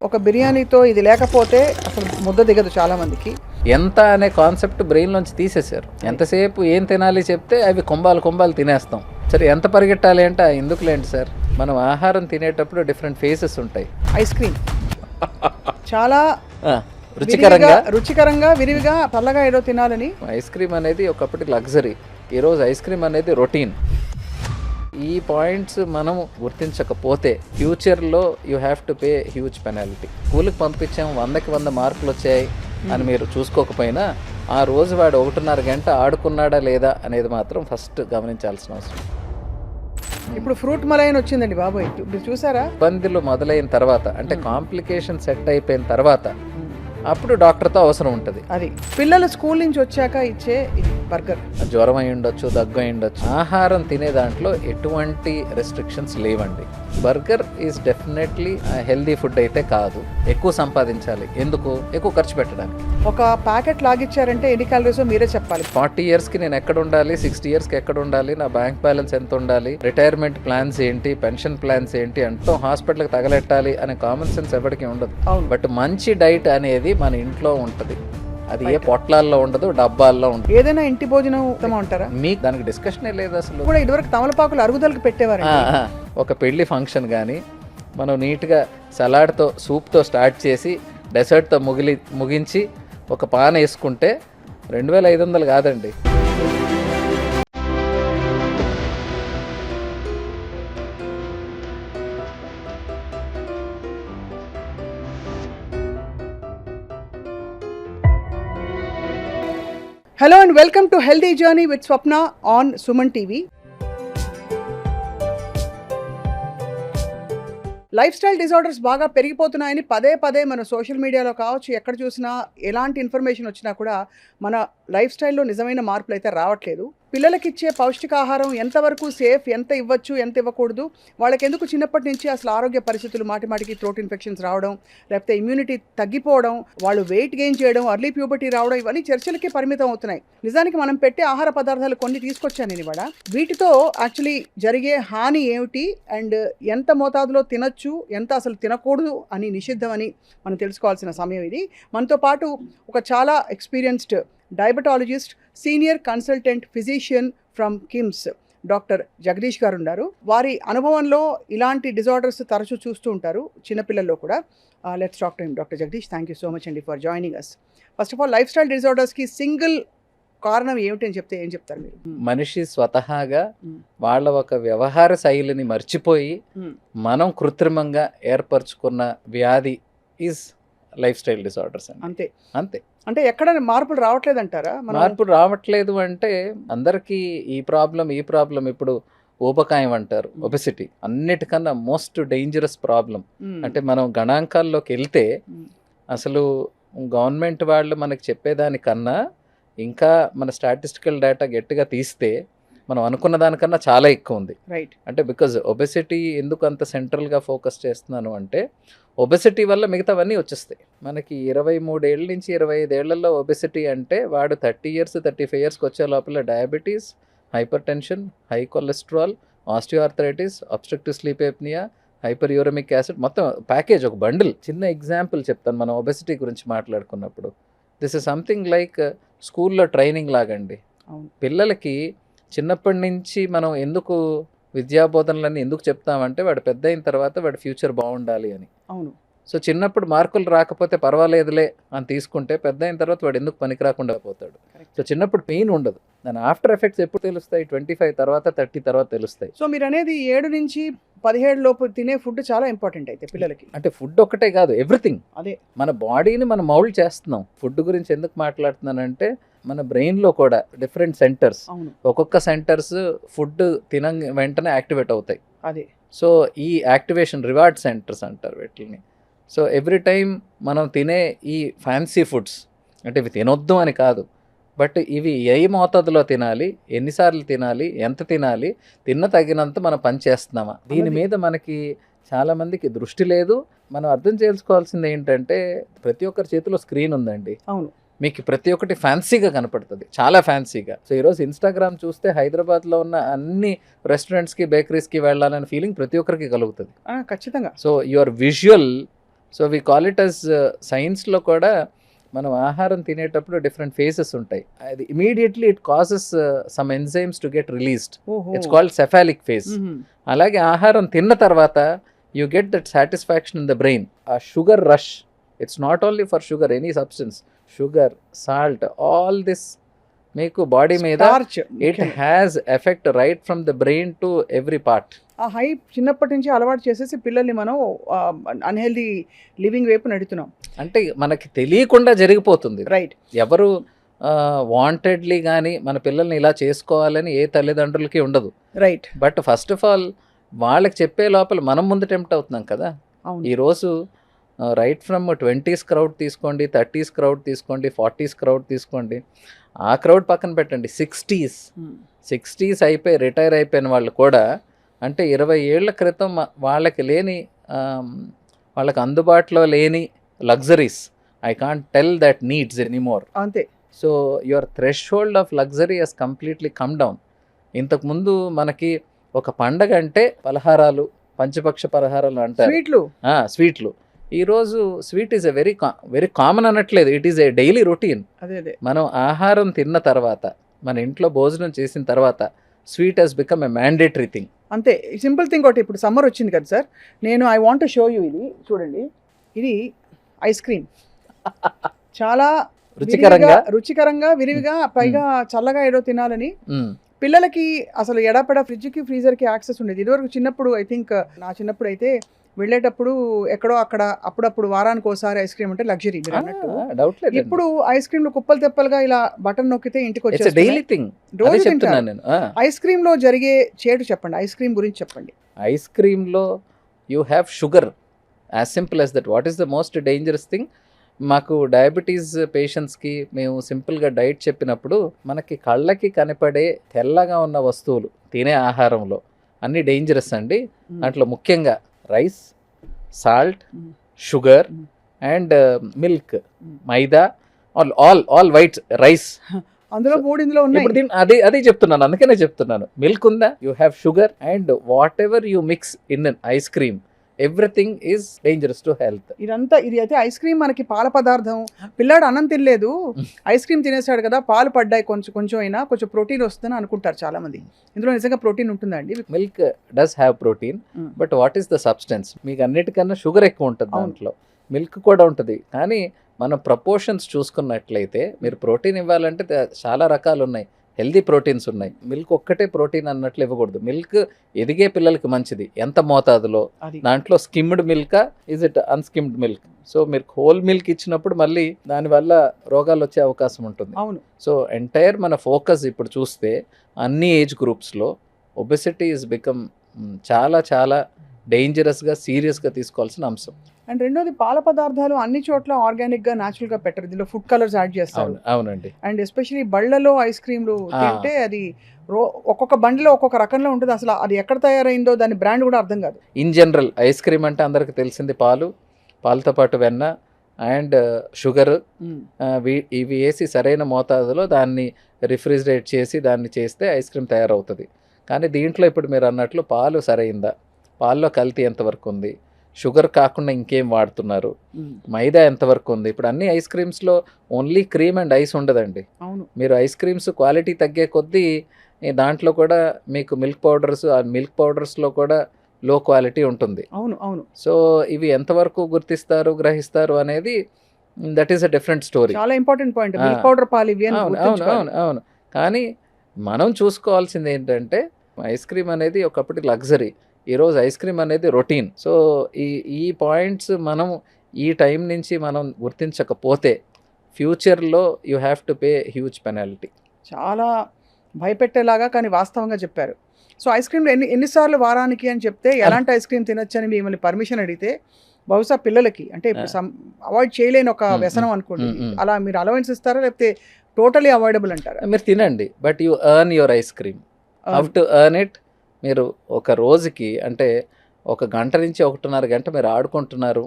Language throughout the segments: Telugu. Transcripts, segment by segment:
ఒక బిర్యానీతో ఇది లేకపోతే అసలు ముద్ద దిగదు చాలా మందికి. ఎంత అనే కాన్సెప్ట్ బ్రెయిన్లోంచి తీసేశారు. ఎంతసేపు ఏం తినాలి చెప్తే అవి కుంభాలు తినేస్తాం. సరే ఎంత పరిగెట్టాలి అంటే ఎందుకులేండి సార్, మనం ఆహారం తినేటప్పుడు డిఫరెంట్ ఫేసెస్ ఉంటాయి. ఐస్ క్రీమ్ చాలా రుచికరంగా విరివిగా పల్లగా ఏదో తినాలని. ఐస్ క్రీమ్ అనేది ఒకప్పటి లగ్జరీ, ఈరోజు ఐస్ క్రీమ్ అనేది రొటీన్. ఈ పాయింట్స్ మనం గుర్తించకపోతే ఫ్యూచర్లో you have to pay huge penalty. స్కూల్కి పంపించాం 100కి 100 మార్కులు వచ్చాయి అని మీరు చూసుకోకపోయినా ఆ రోజు వాడు 1.5 గంట ఆడుకున్నాడా లేదా అనేది మాత్రం ఫస్ట్ గమనించాల్సిన అవసరం. ఇప్పుడు ఫ్రూట్ మలైన్ వచ్చిందండి బాబోయ్, ఇప్పుడు చూసారా? ఇబ్బందులు మొదలైన తర్వాత అంటే కాంప్లికేషన్ సెట్ అయిపోయిన తర్వాత అప్పుడు డాక్టర్తో అవసరం ఉంటుంది. అది పిల్లలు స్కూల్ నుంచి వచ్చాక ఇచ్చే బర్గర్, జ్వరం అయి ఉండొచ్చు, దగ్గు అయి ఉండొచ్చు. ఆహారం తినే దాంట్లో ఎటువంటి రెస్ట్రిక్షన్స్ లేవండి. Burger is definitely healthy food అయితే కాదు. ఎక్కువ సంపాదించాలి, ఎందుకు? ఎక్కువ ఖర్చు పెట్టడానికి. ఒక ప్యాకెట్ లాగిచ్చారంటే ఎన్ని క్యాలరీస్ మీరే చెప్పాలి. 40 ఇయర్స్కి నేను ఎక్కడ ఉండాలి, 60 ఇయర్స్కి ఎక్కడ ఉండాలి, నా బ్యాంక్ బ్యాలెన్స్ ఎంత ఉండాలి, రిటైర్మెంట్ ప్లాన్స్ ఏంటి, పెన్షన్ ప్లాన్స్ ఏంటి అంటూ హాస్పిటల్కి తగలెట్టాలి అనే కామన్ సెన్స్ ఎవరికి ఉండదు. అవును. బట్ మంచి డైట్ అనేది మన ఇంట్లో ఉంటుంది. అది ఏ పొట్లాల్లో ఉండదు, డబ్బాల్లో ఉండదు. ఏదైనా ఇంటి భోజనం ఉత్తమం అంటారా? మీకు దానికి డిస్కషనే లేదు అసలు. కూడా ఇదివరకు తమలపాకులు అరుగుదలకు పెట్టేవారు. ఒక పెళ్లి ఫంక్షన్ కానీ మనం నీట్గా సలాడ్తో సూప్తో స్టార్ట్ చేసి డెసర్ట్తో ముగించి ఒక పాన వేసుకుంటే 2500 కాదండి. Hello and welcome to Healthy Journey with Swapna on Suman TV. Life style disorders బాగా పెరిగిపోతున్నాయని పదే మన సోషల్ మీడియాలో కావచ్చు, ఎక్కడ చూసినా ఎలాంటి ఇన్ఫర్మేషన్ వచ్చినా కూడా మన లైఫ్ స్టైల్లో నిజమైన మార్పులు అయితే రావట్లేదు. పిల్లలకి ఇచ్చే పౌష్టికాహారం ఎంతవరకు సేఫ్, ఎంత ఇవ్వచ్చు, ఎంత ఇవ్వకూడదు, వాళ్ళకి ఎందుకు చిన్నప్పటి నుంచి అసలు ఆరోగ్య పరిస్థితులు మాటికి థ్రోట్ ఇన్ఫెక్షన్స్ రావడం, లేకపోతే ఇమ్యూనిటీ తగ్గిపోవడం, వాళ్ళు వెయిట్ గెయిన్ చేయడం, అర్లీ ప్యూబర్టీ రావడం, ఇవన్నీ చర్చలకి పరిమితం అవుతున్నాయి. నిజానికి మనం పెట్టే ఆహార పదార్థాలు కొన్ని తీసుకొచ్చాను నేను ఇవాళ. వీటితో యాక్చువల్లీ జరిగే హాని ఏమిటి అండ్ ఎంత మోతాదులో తినచ్చు, ఎంత అసలు తినకూడదు అని నిషిద్ధం అని మనం తెలుసుకోవాల్సిన సమయం ఇది. మనతో పాటు ఒక చాలా experienced diabetologist, senior consultant physician from KIMS doctor Jagadish గారు ఉన్నారు. వారి అనుభవంలో ఇలాంటి డిజార్డర్స్ తరచూ చూస్తూ ఉంటారు, చిన్నపిల్లల్లో కూడా. Let's talk to him. Doctor Jagadish, thank you so much అండి for joining us. First of all, life style డిజార్డర్స్కి సింగిల్ కారణం ఏమిటి అని చెప్తే ఏం చెప్తారు మీరు? మనిషి స్వతహాగా వాళ్ళ ఒక వ్యవహార శైలిని మర్చిపోయి మనం కృత్రిమంగా ఏర్పరచుకున్న వ్యాధి ఈజ్ లైఫ్ స్టైల్ డిజార్డర్స్ అంతే. అంటే ఎక్కడ మార్పులు రావట్లేదంటారా? మార్పులు రావట్లేదు అంటే అందరికీ ఈ ప్రాబ్లం ఇప్పుడు ఊబకాయం అంటారు, ఒబెసిటీ అన్నిటికన్నా మోస్ట్ డేంజరస్ ప్రాబ్లం. అంటే మనం గణాంకాల్లోకి వెళ్తే అసలు గవర్నమెంట్ వాళ్ళు మనకి చెప్పేదానికన్నా ఇంకా మన స్టాటిస్టికల్ డేటా గట్టిగా తీస్తే మనం అనుకున్న దానికన్నా చాలా ఎక్కువ ఉంది. రైట్. అంటే బికాజ్ ఒబెసిటీ ఎందుకు అంత సెంట్రల్గా ఫోకస్ చేస్తున్నాను అంటే ఒబెసిటీ వల్ల మిగతావన్నీ వచ్చేస్తాయి. మనకి 23 ఏళ్ళ నుంచి 25 ఏళ్లలో ఒబెసిటీ అంటే వాడు 30 ఇయర్స్ 35 ఇయర్స్కి వచ్చే లోపల diabetes, hypertension, high cholesterol, osteoarthritis, obstructive sleep apnea, hyper uremic acid, మొత్తం ప్యాకేజ్, ఒక బండిల్. చిన్న ఎగ్జాంపుల్ చెప్తాను మనం ఒబెసిటీ గురించి మాట్లాడుకున్నప్పుడు. దిస్ ఇస్ సంథింగ్ లైక్ స్కూల్లో ట్రైనింగ్ లాగండి. పిల్లలకి చిన్నప్పటి నుంచి మనం ఎందుకు విద్యాబోధనలన్నీ ఎందుకు చెప్తామంటే వాడు పెద్ద అయిన తర్వాత వాడి ఫ్యూచర్ బాగుండాలి అని. అవును. సో చిన్నప్పుడు మార్కులు రాకపోతే పర్వాలేదులే అని తీసుకుంటే పెద్ద అయిన తర్వాత వాడు ఎందుకు పనికి రాకుండా పోతాడు. సో చిన్నప్పుడు పెయిన్ ఉండదు, దాని ఆఫ్టర్ ఎఫెక్ట్స్ ఎప్పుడు తెలుస్తాయి? 25 తర్వాత 30 తర్వాత తెలుస్తాయి. సో మీరు అనేది 7 నుంచి 17 లోపు తినే ఫుడ్ చాలా ఇంపార్టెంట్ అయితే పిల్లలకి. అంటే ఫుడ్ ఒకటే కాదు, ఎవ్రీథింగ్. అదే మన బాడీని మనం మౌల్డ్ చేస్తున్నాం. ఫుడ్ గురించి ఎందుకు మాట్లాడుతున్నానంటే మన బ్రెయిన్లో కూడా డిఫరెంట్ సెంటర్స్, ఒక్కొక్క సెంటర్స్ ఫుడ్ తిన వెంటనే యాక్టివేట్ అవుతాయి. అదే. సో ఈ యాక్టివేషన్ రివార్డ్ సెంటర్స్ అంటారు వీటిని. సో ఎవ్రీ టైం మనం తినే ఈ ఫ్యాన్సీ ఫుడ్స్, అంటే ఇవి తినొద్దు అని కాదు, బట్ ఇవి ఏ మోతాదులో తినాలి, ఎన్నిసార్లు తినాలి, ఎంత తినాలి, తిన్న తగినంత మనం పని చేస్తున్నామా, దీని మీద మనకి చాలామందికి దృష్టి లేదు. మనం అర్థం చేసుకోవాల్సింది ఏంటంటే ప్రతి ఒక్కరి చేతిలో స్క్రీన్ ఉందండి. అవును. మీకు ప్రతి ఒక్కటి ఫ్యాన్సీగా కనపడుతుంది, చాలా ఫ్యాన్సీగా. సో ఈరోజు ఇన్స్టాగ్రామ్ చూస్తే హైదరాబాద్లో ఉన్న అన్ని రెస్టారెంట్స్కి, బేకరీస్కి వెళ్ళాలనే ఫీలింగ్ ప్రతి ఒక్కరికి కలుగుతుంది. ఖచ్చితంగా. So your visual so we call it as సైన్స్లో కూడా మనం ఆహారం తినేటప్పుడు డిఫరెంట్ ఫేసెస్ ఉంటాయి. అది immediately it causes some enzymes to get released. It's called cephalic phase. అలాగే ఆహారం తిన్న తర్వాత you get that satisfaction in the brain. ఆ sugar rush, it's not only for sugar, any substance, sugar, salt, all this మీకు బాడీ మీద it has effect right from the brain to every part. ఆ హైప్ చిన్నప్పటి నుంచి అలవాటు చేసేసి పిల్లల్ని మనం అన్హెల్దీ లివింగ్ వైపు నడుతున్నాం. అంటే మనకి తెలియకుండా జరిగిపోతుంది. రైట్. ఎవరు వాంటెడ్లీ కానీ మన పిల్లల్ని ఇలా చేసుకోవాలని ఏ తల్లిదండ్రులకి ఉండదు. Right. But first of all వాళ్ళకి చెప్పే లోపల మనం ముందు టెంప్ట్ అవుతున్నాం కదా. ఈరోజు రైట్ ఫ్రమ్ 20s క్రౌడ్ తీసుకోండి, 30s క్రౌడ్ తీసుకోండి, 40s క్రౌడ్ తీసుకోండి, ఆ క్రౌడ్ పక్కన పెట్టండి, 60s అయిపోయి రిటైర్ అయిపోయిన వాళ్ళు కూడా, అంటే 20 ఏళ్ల క్రితం వాళ్ళకి లేని వాళ్ళకి అందుబాటులో లేని luxuries, I can't tell that needs anymore. అంతే. So your threshold of luxury has completely come down. ఇంతకుముందు మనకి ఒక పండగ అంటే పలహారాలు, పంచపక్ష పలహారాలు అంటారు, స్వీట్లు. ఈరోజు sweet is a very common అనట్లేదు, it is a daily routine. మనం ఆహారం తిన్న తర్వాత, మన ఇంట్లో భోజనం చేసిన తర్వాత sweet has become a mandatory thing. అంతే. సింపుల్ థింగ్ ఒకటి, ఇప్పుడు సమ్మర్ వచ్చింది కదా సార్, నేను I want to show you. ఇది చూడండి, ఇది ఐస్ క్రీమ్. చాలా రుచికరంగా విరివిగా, పైగా చల్లగా ఏదో తినాలని పిల్లలకి అసలు ఎడాపెడా ఫ్రిడ్జ్కి ఫ్రీజర్కి యాక్సెస్ ఉండేది. ఇదివరకు చిన్నప్పుడు, ఐ థింక్ నా చిన్నప్పుడు అయితే వెళ్ళేటప్పుడు ఎక్కడో అక్కడ అప్పుడప్పుడు వారానికి ఒకసారి ఐస్ క్రీమ్ అంటే లగ్జరీ మీరు అన్నట్టు. ఇప్పుడు ఐస్ క్రీమ్ లో కుప్పలు తెప్పలుగా ఇలా బటన్ నొక్కితే ఇంటికి వచ్చేది. ఐస్ క్రీమ్ లో జరిగే చేటు చెప్పండి, ఐస్ క్రీమ్ గురించి చెప్పండి. ఐస్ క్రీమ్ లో you have sugar, as simple as that. What is the most dangerous thing? మాకు డయాబెటీస్ పేషెంట్స్కి మేము సింపుల్గా డైట్ చెప్పినప్పుడు, మనకి కళ్ళకి కనపడే తెల్లగా ఉన్న వస్తువులు తినే ఆహారంలో అన్నీ డేంజరస్ అండి. దాంట్లో ముఖ్యంగా rice, salt, sugar and milk, maida, all white rice, అందులో 3 ఇందులో ఉన్నాయి. అదే చెప్తున్నాను, అందుకనే చెప్తున్నాను. మిల్క్ ఉందా, you have sugar, and what ever you mix in an ice cream, everything is dangerous to health. ఇది అయితే ఐస్ క్రీమ్ మనకి పాల పదార్థం. పిల్లాడు అన్నం తినలేదు, ఐస్ క్రీమ్ తినేసాడు కదా, పాలు పడ్డాయి, కొంచెం అయినా కొంచెం ప్రోటీన్ వస్తుందని అనుకుంటారు చాలా మంది. ఇందులో నిజంగా ప్రోటీన్ ఉంటుందండి? Milk does have protein, but what is the substance? మీకు అన్నిటికన్నా షుగర్ ఎక్కువ ఉంటుంది దాంట్లో, మిల్క్ కూడా ఉంటుంది. కానీ మనం ప్రపోర్షన్స్ చూసుకున్నట్లయితే, మీరు ప్రోటీన్ ఇవ్వాలంటే చాలా రకాలు ఉన్నాయి, హెల్దీ ప్రోటీన్స్ ఉన్నాయి. మిల్క్ ఒక్కటే ప్రోటీన్ అన్నట్లు ఇవ్వకూడదు. మిల్క్ ఎదిగే పిల్లలకి మంచిది ఎంత మోతాదులో. దాంట్లో స్కిమ్డ్ మిల్కా, is it unskimmed milk? So మీరు హోల్ మిల్క్ ఇచ్చినప్పుడు మళ్ళీ దానివల్ల రోగాలు వచ్చే అవకాశం ఉంటుంది. అవును. సో ఎంటైర్ మన ఫోకస్ ఇప్పుడు చూస్తే అన్ని ఏజ్ గ్రూప్స్లో ఒబెసిటీ ఇస్ బికమ్ చాలా చాలా డేంజరస్గా, సీరియస్గా తీసుకోవాల్సిన అంశం. అండ్ రెండోది, పాల పదార్థాలు అన్ని చోట్ల ఆర్గానిక్గా, న్యాచురల్గా పెట్టరు, దీనిలో ఫుడ్ కలర్స్ యాడ్ చేస్తారు. అవునండి. అండ్ ఎస్పెషలీ బళ్ళలో ఐస్ క్రీమ్లు తింటే అది ఒక్కొక్క బండిలో ఒక్కొక్క రకంలో ఉంటుంది. అసలు అది ఎక్కడ తయారైందో దాని బ్రాండ్ కూడా అర్థం కాదు. ఇన్ జనరల్ ఐస్ క్రీమ్ అంటే అందరికి తెలిసింది పాలతో పాటు వెన్న అండ్ షుగర్, ఇవి వేసి సరైన మోతాదులో దాన్ని రిఫ్రిజిరేట్ చేసి దాన్ని చేస్తే ఐస్ క్రీమ్ తయారవుతుంది. కానీ దీంట్లో ఇప్పుడు మీరు అన్నట్లు పాలు సరైందా, పాల్లో కల్తీ ఎంతవరకు ఉంది, షుగర్ కాకుండా ఇంకేం వాడుతున్నారు, మైదా ఎంతవరకు ఉంది? ఇప్పుడు అన్ని ఐస్ క్రీమ్స్లో ఓన్లీ క్రీమ్ అండ్ ఐస్ ఉండదండి. అవును. మీరు ఐస్ క్రీమ్స్ క్వాలిటీ తగ్గే కొద్దీ దాంట్లో కూడా మీకు మిల్క్ పౌడర్స్, ఆ మిల్క్ పౌడర్స్లో కూడా లో క్వాలిటీ ఉంటుంది. అవును. సో ఇవి ఎంతవరకు గుర్తిస్తారు, గ్రహిస్తారు అనేది that is a different story. చాలా ఇంపార్టెంట్ పాయింట్, మిల్క్ పౌడర్ పాలు ఇవి. అవును. కానీ మనం చూసుకోవాల్సింది ఏంటంటే, ఐస్ క్రీమ్ అనేది ఒకప్పటి లగ్జరీ, ఈరోజు ఐస్ క్రీమ్ అనేది రొటీన్. సో ఈ పాయింట్స్ మనం ఈ టైం నుంచి మనం గుర్తించకపోతే ఫ్యూచర్లో you have to pay huge penalty. చాలా భయపెట్టేలాగా కానీ వాస్తవంగా చెప్పారు. సో ఐస్ క్రీమ్లో ఎన్నిసార్లు వారానికి అని చెప్తే, ఎలాంటి ఐస్ క్రీమ్ తినొచ్చు అని మిమ్మల్ని పర్మిషన్ అడిగితే, బహుశా పిల్లలకి అంటే అవాయిడ్ చేయలేని ఒక వ్యసనం అనుకోండి, అలా మీరు అలవెన్స్ ఇస్తారా, లేకపోతే టోటలీ అవాయిడబుల్ అంటారా? మీరు తినండి, but you earn your eyes cream. How to earn it? మీరు ఒక రోజుకి అంటే 1 గంట నుంచి 1.5 గంట మీరు ఆడుకుంటున్నారు,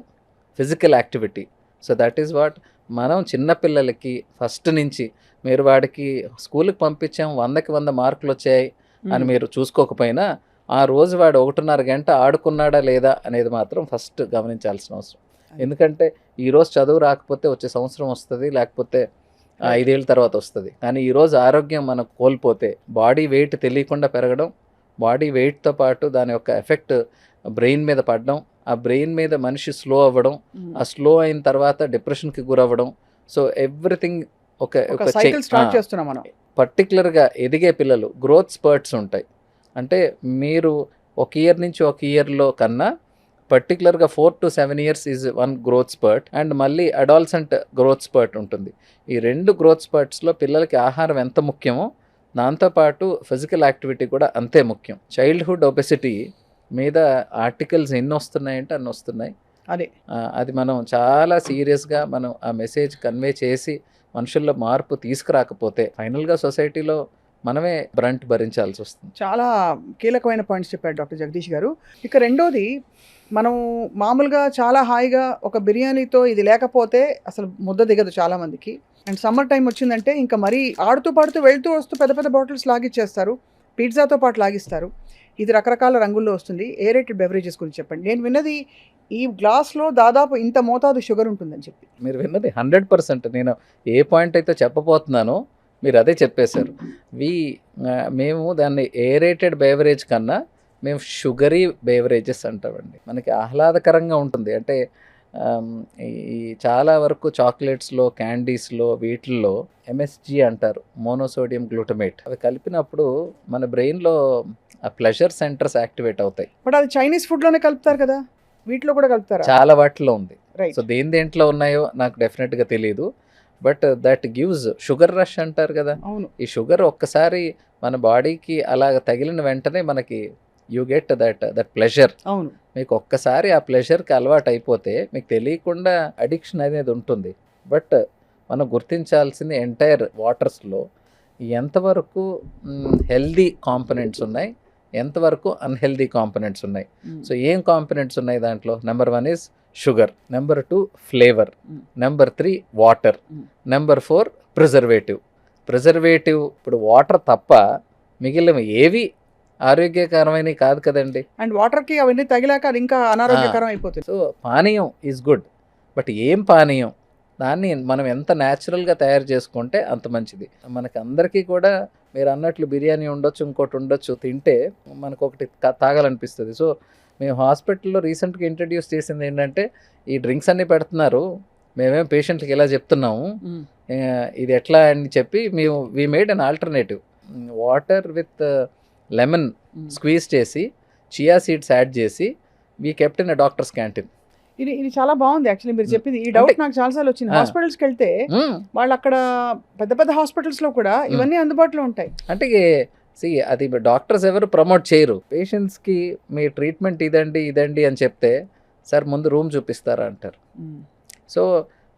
physical activity. So that is what మనం చిన్నపిల్లలకి ఫస్ట్ నుంచి, మీరు వాడికి స్కూల్కి పంపించాం 100కి 100 మార్కులు వచ్చాయి అని మీరు చూసుకోకపోయినా, ఆ రోజు వాడు 1.5 గంట ఆడుకున్నాడా లేదా అనేది మాత్రం ఫస్ట్ గమనించాల్సిన అవసరం. ఎందుకంటే ఈరోజు చదువు రాకపోతే వచ్చే సంవత్సరం వస్తుంది, లేకపోతే 5 ఏళ్ళ తర్వాత వస్తుంది. కానీ ఈరోజు ఆరోగ్యం మనకు కోల్పోతే బాడీ వెయిట్ తెలియకుండా పెరగడం, బాడీ వెయిట్తో పాటు దాని యొక్క ఎఫెక్ట్ బ్రెయిన్ మీద పడడం, ఆ బ్రెయిన్ మీద మనిషి స్లో అవ్వడం, ఆ స్లో అయిన తర్వాత డిప్రెషన్కి గురవ్వడం. సో ఎవ్రీథింగ్ ఒక సైకిల్ స్టార్ట్ చేస్తున్నాం మనం. పర్టికులర్గా ఎదిగే పిల్లలు గ్రోత్ స్పర్ట్స్ ఉంటాయి. అంటే మీరు ఒక ఇయర్ నుంచి ఒక ఇయర్లో కన్నా పర్టికులర్గా 4 to 7 years is one growth spurt, and మళ్ళీ అడాల్సెంట్ గ్రోత్ స్పర్ట్ ఉంటుంది. ఈ 2 గ్రోత్ స్పర్ట్స్లో పిల్లలకి ఆహారం ఎంత ముఖ్యమో దాంతోపాటు ఫిజికల్ యాక్టివిటీ కూడా అంతే ముఖ్యం. చైల్డ్హుడ్ ఒబెసిటీ మీద ఆర్టికల్స్ ఎన్ని వస్తున్నాయంటే అన్ని వస్తున్నాయి. అది మనం చాలా సీరియస్గా మనం ఆ మెసేజ్ కన్వే చేసి మనుషుల్లో మార్పు తీసుకురాకపోతే ఫైనల్గా సొసైటీలో మనమే బ్రంట్ భరించాల్సి వస్తుంది. చాలా కీలకమైన పాయింట్స్ చెప్పారు డాక్టర్ జగదీష్ గారు. ఇక రెండోది, మనం మామూలుగా చాలా హాయిగా ఒక బిర్యానీతో ఇది లేకపోతే అసలు ముద్ద దిగదు చాలామందికి. అండ్ సమ్మర్ టైం వచ్చిందంటే ఇంకా మరీ ఆడుతూ పాడుతూ వెళ్తూ వస్తూ పెద్ద పెద్ద బాటిల్స్ లాగిచ్చేస్తారు, పిజ్జాతో పాటు లాగిస్తారు. ఇది రకరకాల రంగుల్లో వస్తుంది. ఏరేటెడ్ బెవరేజెస్ గురించి చెప్పండి. నేను విన్నది ఈ గ్లాస్లో దాదాపు ఇంత మోతాదు షుగర్ ఉంటుందని చెప్పి. మీరు విన్నది 100%. నేను ఏ పాయింట్ అయితే చెప్పబోతున్నానో మీరు అదే చెప్పేశారు. మేము దాన్ని ఏరేటెడ్ బేవరేజ్ కన్నా మేము షుగరీ బేవరేజెస్ అంటామండి. మనకి ఆహ్లాదకరంగా ఉంటుంది. అంటే ఈ చాలా వరకు చాక్లెట్స్లో, క్యాండీస్లో, వీటిల్లో ఎంఎస్జీ అంటారు, మోనోసోడియం గ్లూటమేట్. అవి కలిపినప్పుడు మన బ్రెయిన్లో ఆ ప్లెజర్ సెంటర్స్ యాక్టివేట్ అవుతాయి. బట్ అది చైనీస్ ఫుడ్లోనే కలుపుతారు కదా, వీటిలో కూడా కలుపుతారా? చాలా వాటిలో ఉంది. రైట్. సో దేంట్లో ఉన్నాయో నాకు డెఫినెట్గా తెలియదు. But that gives sugar rush అంటారు కదా. అవును. ఈ షుగర్ ఒక్కసారి మన బాడీకి అలా తగిలిన వెంటనే మనకి యూ గెట్ దట్ ప్లెజర్. అవును. మీకు ఒక్కసారి ఆ ప్లెజర్కి అలవాటు అయిపోతే మీకు తెలియకుండా అడిక్షన్ అనేది ఉంటుంది. బట్ మనం గుర్తించాల్సింది ఎంటైర్ వాటర్స్లో ఎంతవరకు హెల్దీ కాంపనెంట్స్ ఉన్నాయి, ఎంతవరకు అన్హెల్దీ కాంపనెంట్స్ ఉన్నాయి. సో ఏం కాంపనెంట్స్ ఉన్నాయి దాంట్లో? Number 1 is sugar, number 2 flavour, number 3 water, number 4 preservative. ఇప్పుడు వాటర్ తప్ప మిగిలిన ఏవి ఆరోగ్యకరమైనవి కాదు కదండి. అండ్ వాటర్కి అవన్నీ తగిలాక అది ఇంకా అనారోగ్యకరం అయిపోతుంది. సో పానీయం ఈజ్ గుడ్, బట్ ఏం పానీయం, దాన్ని మనం ఎంత న్యాచురల్గా తయారు చేసుకుంటే అంత మంచిది. మనకి అందరికీ కూడా మీరు అన్నట్లు బిర్యానీ ఉండొచ్చు, ఇంకోటి ఉండొచ్చు, తింటే మనకు ఒకటి తాగాలనిపిస్తుంది. సో మేము హాస్పిటల్లో రీసెంట్గా ఇంట్రడ్యూస్ చేసింది ఏంటంటే, ఈ డ్రింక్స్ అన్నీ పెడుతున్నారు, మేమేం పేషెంట్కి ఇలా చెప్తున్నాము, ఇది ఎట్లా అని చెప్పి we made an alternative. Water with lemon squeeze చేసి, చియా సీడ్స్ యాడ్ చేసి, we kept in a doctors canteen. ఇది చాలా బాగుంది యాక్చువల్లీ మీరు చెప్పింది. ఈ డౌట్ నాకు చాలాసార్లు వచ్చింది. హాస్పిటల్స్కి వెళ్తే వాళ్ళు అక్కడ పెద్ద పెద్ద హాస్పిటల్స్లో కూడా ఇవన్నీ అందుబాటులో ఉంటాయి. అంటే అది డాక్టర్స్ ఎవరు ప్రమోట్ చేయరు. పేషెంట్స్కి మీ ట్రీట్మెంట్ ఇదండి అని చెప్తే, సార్ ముందు రూమ్ చూపిస్తారా అంటారు. సో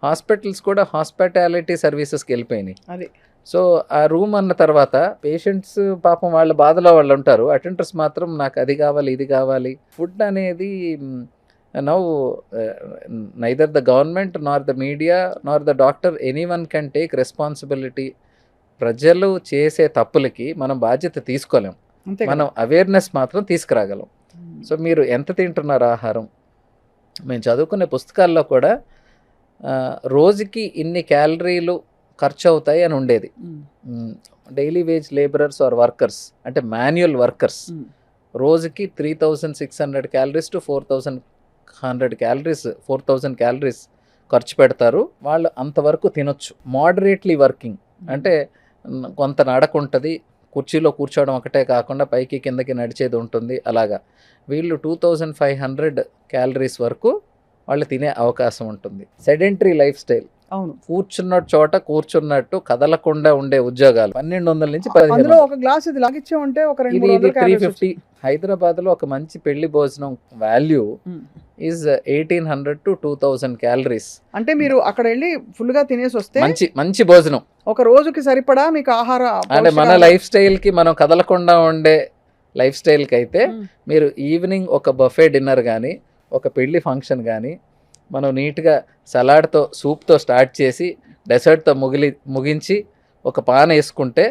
హాస్పిటల్స్ కూడా హాస్పిటాలిటీ సర్వీసెస్కి వెళ్ళిపోయినాయి. అది సో ఆ రూమ్ అన్న తర్వాత పేషెంట్స్ పాపం వాళ్ళ బాధలో వాళ్ళు ఉంటారు, అటెండర్స్ మాత్రం నాకు అది కావాలి ఇది కావాలి. ఫుడ్ అనేది now neither the government nor the media nor the doctor anyone can take responsibility. ప్రజలు చేసే తప్పులకి మనం బాధ్యత తీసుకోలేం, మనం అవేర్నెస్ మాత్రం తీసుకురాగలం. సో మీరు ఎంత తింటున్నారు ఆహారం? మేము చదువుకునే పుస్తకాల్లో కూడా రోజుకి ఇన్ని క్యాలరీలు ఖర్చు అవుతాయి అని ఉండేది. Daily wage labourers or workers, అంటే మాన్యువల్ వర్కర్స్, రోజుకి 3600 క్యాలరీస్ టు 4100 క్యాలరీస్, 4000 క్యాలరీస్ ఖర్చు పెడతారు. వాళ్ళు అంతవరకు తినొచ్చు. మోడరేట్లీ వర్కింగ్ అంటే కొంత నడక ఉంటుంది, కుర్చీలో కూర్చోవడం ఒకటే కాకుండా పైకి కిందకి నడిచేది ఉంటుంది. అలాగా వీళ్ళు 2500 క్యాలరీస్ వరకు వాళ్ళు తినే అవకాశం ఉంటుంది. సెడెంటరీ లైఫ్ స్టైల్, అవును, కూర్చున్న చోట కూర్చున్నట్టు కదలకుండా ఉండే ఉద్యోగాలు 1200 నుంచి 1500. ఒక గ్లాస్ ఇది లాగిచ్చే ఉంటే ఒక 350. హైదరాబాద్లో ఒక మంచి పెళ్లి భోజనం వాల్యూ ఈజ్ 1800 to 2000 క్యాలరీస్. అంటే మీరు అక్కడ వెళ్ళి ఫుల్గా తినేసి వస్తే మంచి భోజనం ఒక రోజుకి సరిపడా మీకు ఆహార, అంటే మన లైఫ్ స్టైల్కి మనం కదలకుండా ఉండే లైఫ్ స్టైల్కి అయితే మీరు ఈవినింగ్ ఒక బఫే డిన్నర్ కానీ, ఒక పెళ్లి ఫంక్షన్ కానీ మనం నీట్గా సలాడ్తో, సూప్తో స్టార్ట్ చేసి డెసర్ట్తో ముగించి ఒక పాన్ వేసుకుంటే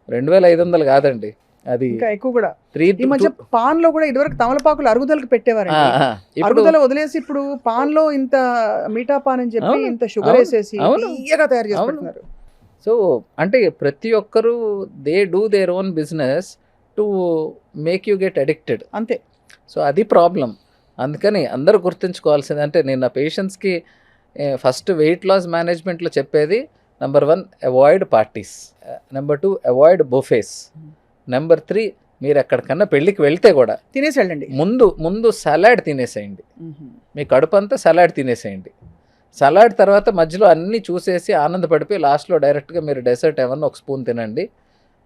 2500 కాదండి, అది ఇంకా ఎక్కువ కూడా 3 ఈ మధ్య పాన్ లో కూడా ఇదివరకు తమలపాకులు అరుగుదలకు పెట్టేవారండి. ఇప్పుడు అరుగుదల వదిలేసి ఇప్పుడు పాన్ లో ఇంత మీఠా పాన్ అని చెప్పి అవును, ఇంత షుగర్ అవును, వేసేసి అవును, తీయగా తయారు చేసి అవును. పెడుతున్నారు. సో అంటే ప్రతి ఒక్కరు they do their own business to make you get addicted. అంతే. సో అది ప్రాబ్లం. అందుకని అందరూ గుర్తుంచుకోవాల్సింది అంటే నేను నా పేషెంట్స్కి ఫస్ట్ వెయిట్ లాస్ మేనేజ్మెంట్లో చెప్పేది number 1 avoid parties, number 2 avoid buffets, number 3 మీరు ఎక్కడికన్నా పెళ్ళికి వెళ్తే కూడా తినేసి వెళ్ళండి. ముందు సలాడ్ తినేసేయండి. మీ కడుపు అంతా సలాడ్ తినేసేయండి. సలాడ్ తర్వాత మధ్యలో అన్నీ చూసేసి ఆనందపడిపోయి లాస్ట్లో డైరెక్ట్గా మీరు డెసర్ట్ ఏమన్నా ఒక స్పూన్ తినండి,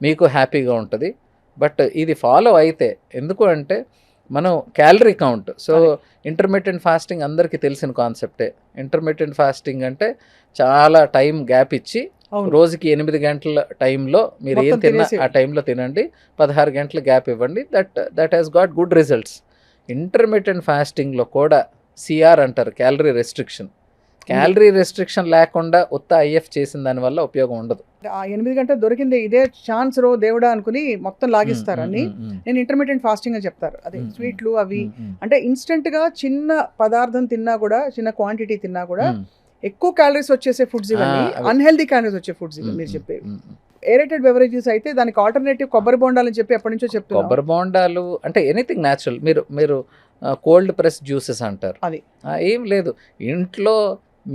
మీకు హ్యాపీగా ఉంటుంది. బట్ ఇది ఫాలో అయితే, ఎందుకు అంటే మనం calorie count. So intermediate fasting అందరికీ తెలిసిన కాన్సెప్టే. ఇంటర్మీడియట్ ఫాస్టింగ్ అంటే చాలా టైం గ్యాప్ ఇచ్చి రోజుకి 8 గంటల టైంలో మీరు ఏం తిన్నా ఆ టైంలో తినండి, 16 గంటల గ్యాప్ ఇవ్వండి. That has got good results. Intermediate ఫాస్టింగ్లో కూడా సిఆర్ అంటారు, క్యాలరీ రెస్ట్రిక్షన్. క్యాలరీ రెస్ట్రిక్షన్ లేకుండా ఉత్త ఐఎఫ్ చేసిన దానివల్ల ఉపయోగం ఉండదు. ఆ 8 గంటలు దొరికింది ఇదే ఛాన్స్ రో దేవుడా అనుకుని మొత్తం లాగిస్తారు అన్ని. నేను ఇంటర్మీడియట్ ఫాస్టింగ్ అని చెప్తారు. అదే స్వీట్లు అవి అంటే ఇన్స్టెంట్ గా చిన్న పదార్థం తిన్నా కూడా, చిన్న క్వాంటిటీ తిన్నా కూడా ఎక్కువ క్యాలరీస్ వచ్చేసే ఫుడ్స్ ఇవన్నీ, అన్హెల్దీ క్యాలరీస్ వచ్చే ఫుడ్స్ ఇవి మీరు చెప్పేవి. ఏరేటెడ్ బెవరేజెస్ అయితే దానికి ఆల్టర్నేటివ్ కొబ్బరి బోండాలు అని చెప్పి ఎప్పటి నుంచో చెప్తున్నారు. కొబ్బరి బోండాలు అంటే ఎనీథింగ్ న్యాచురల్. మీరు కోల్డ్ ప్రెస్ జ్యూసెస్ అంటారు, అది ఏం లేదు. ఇంట్లో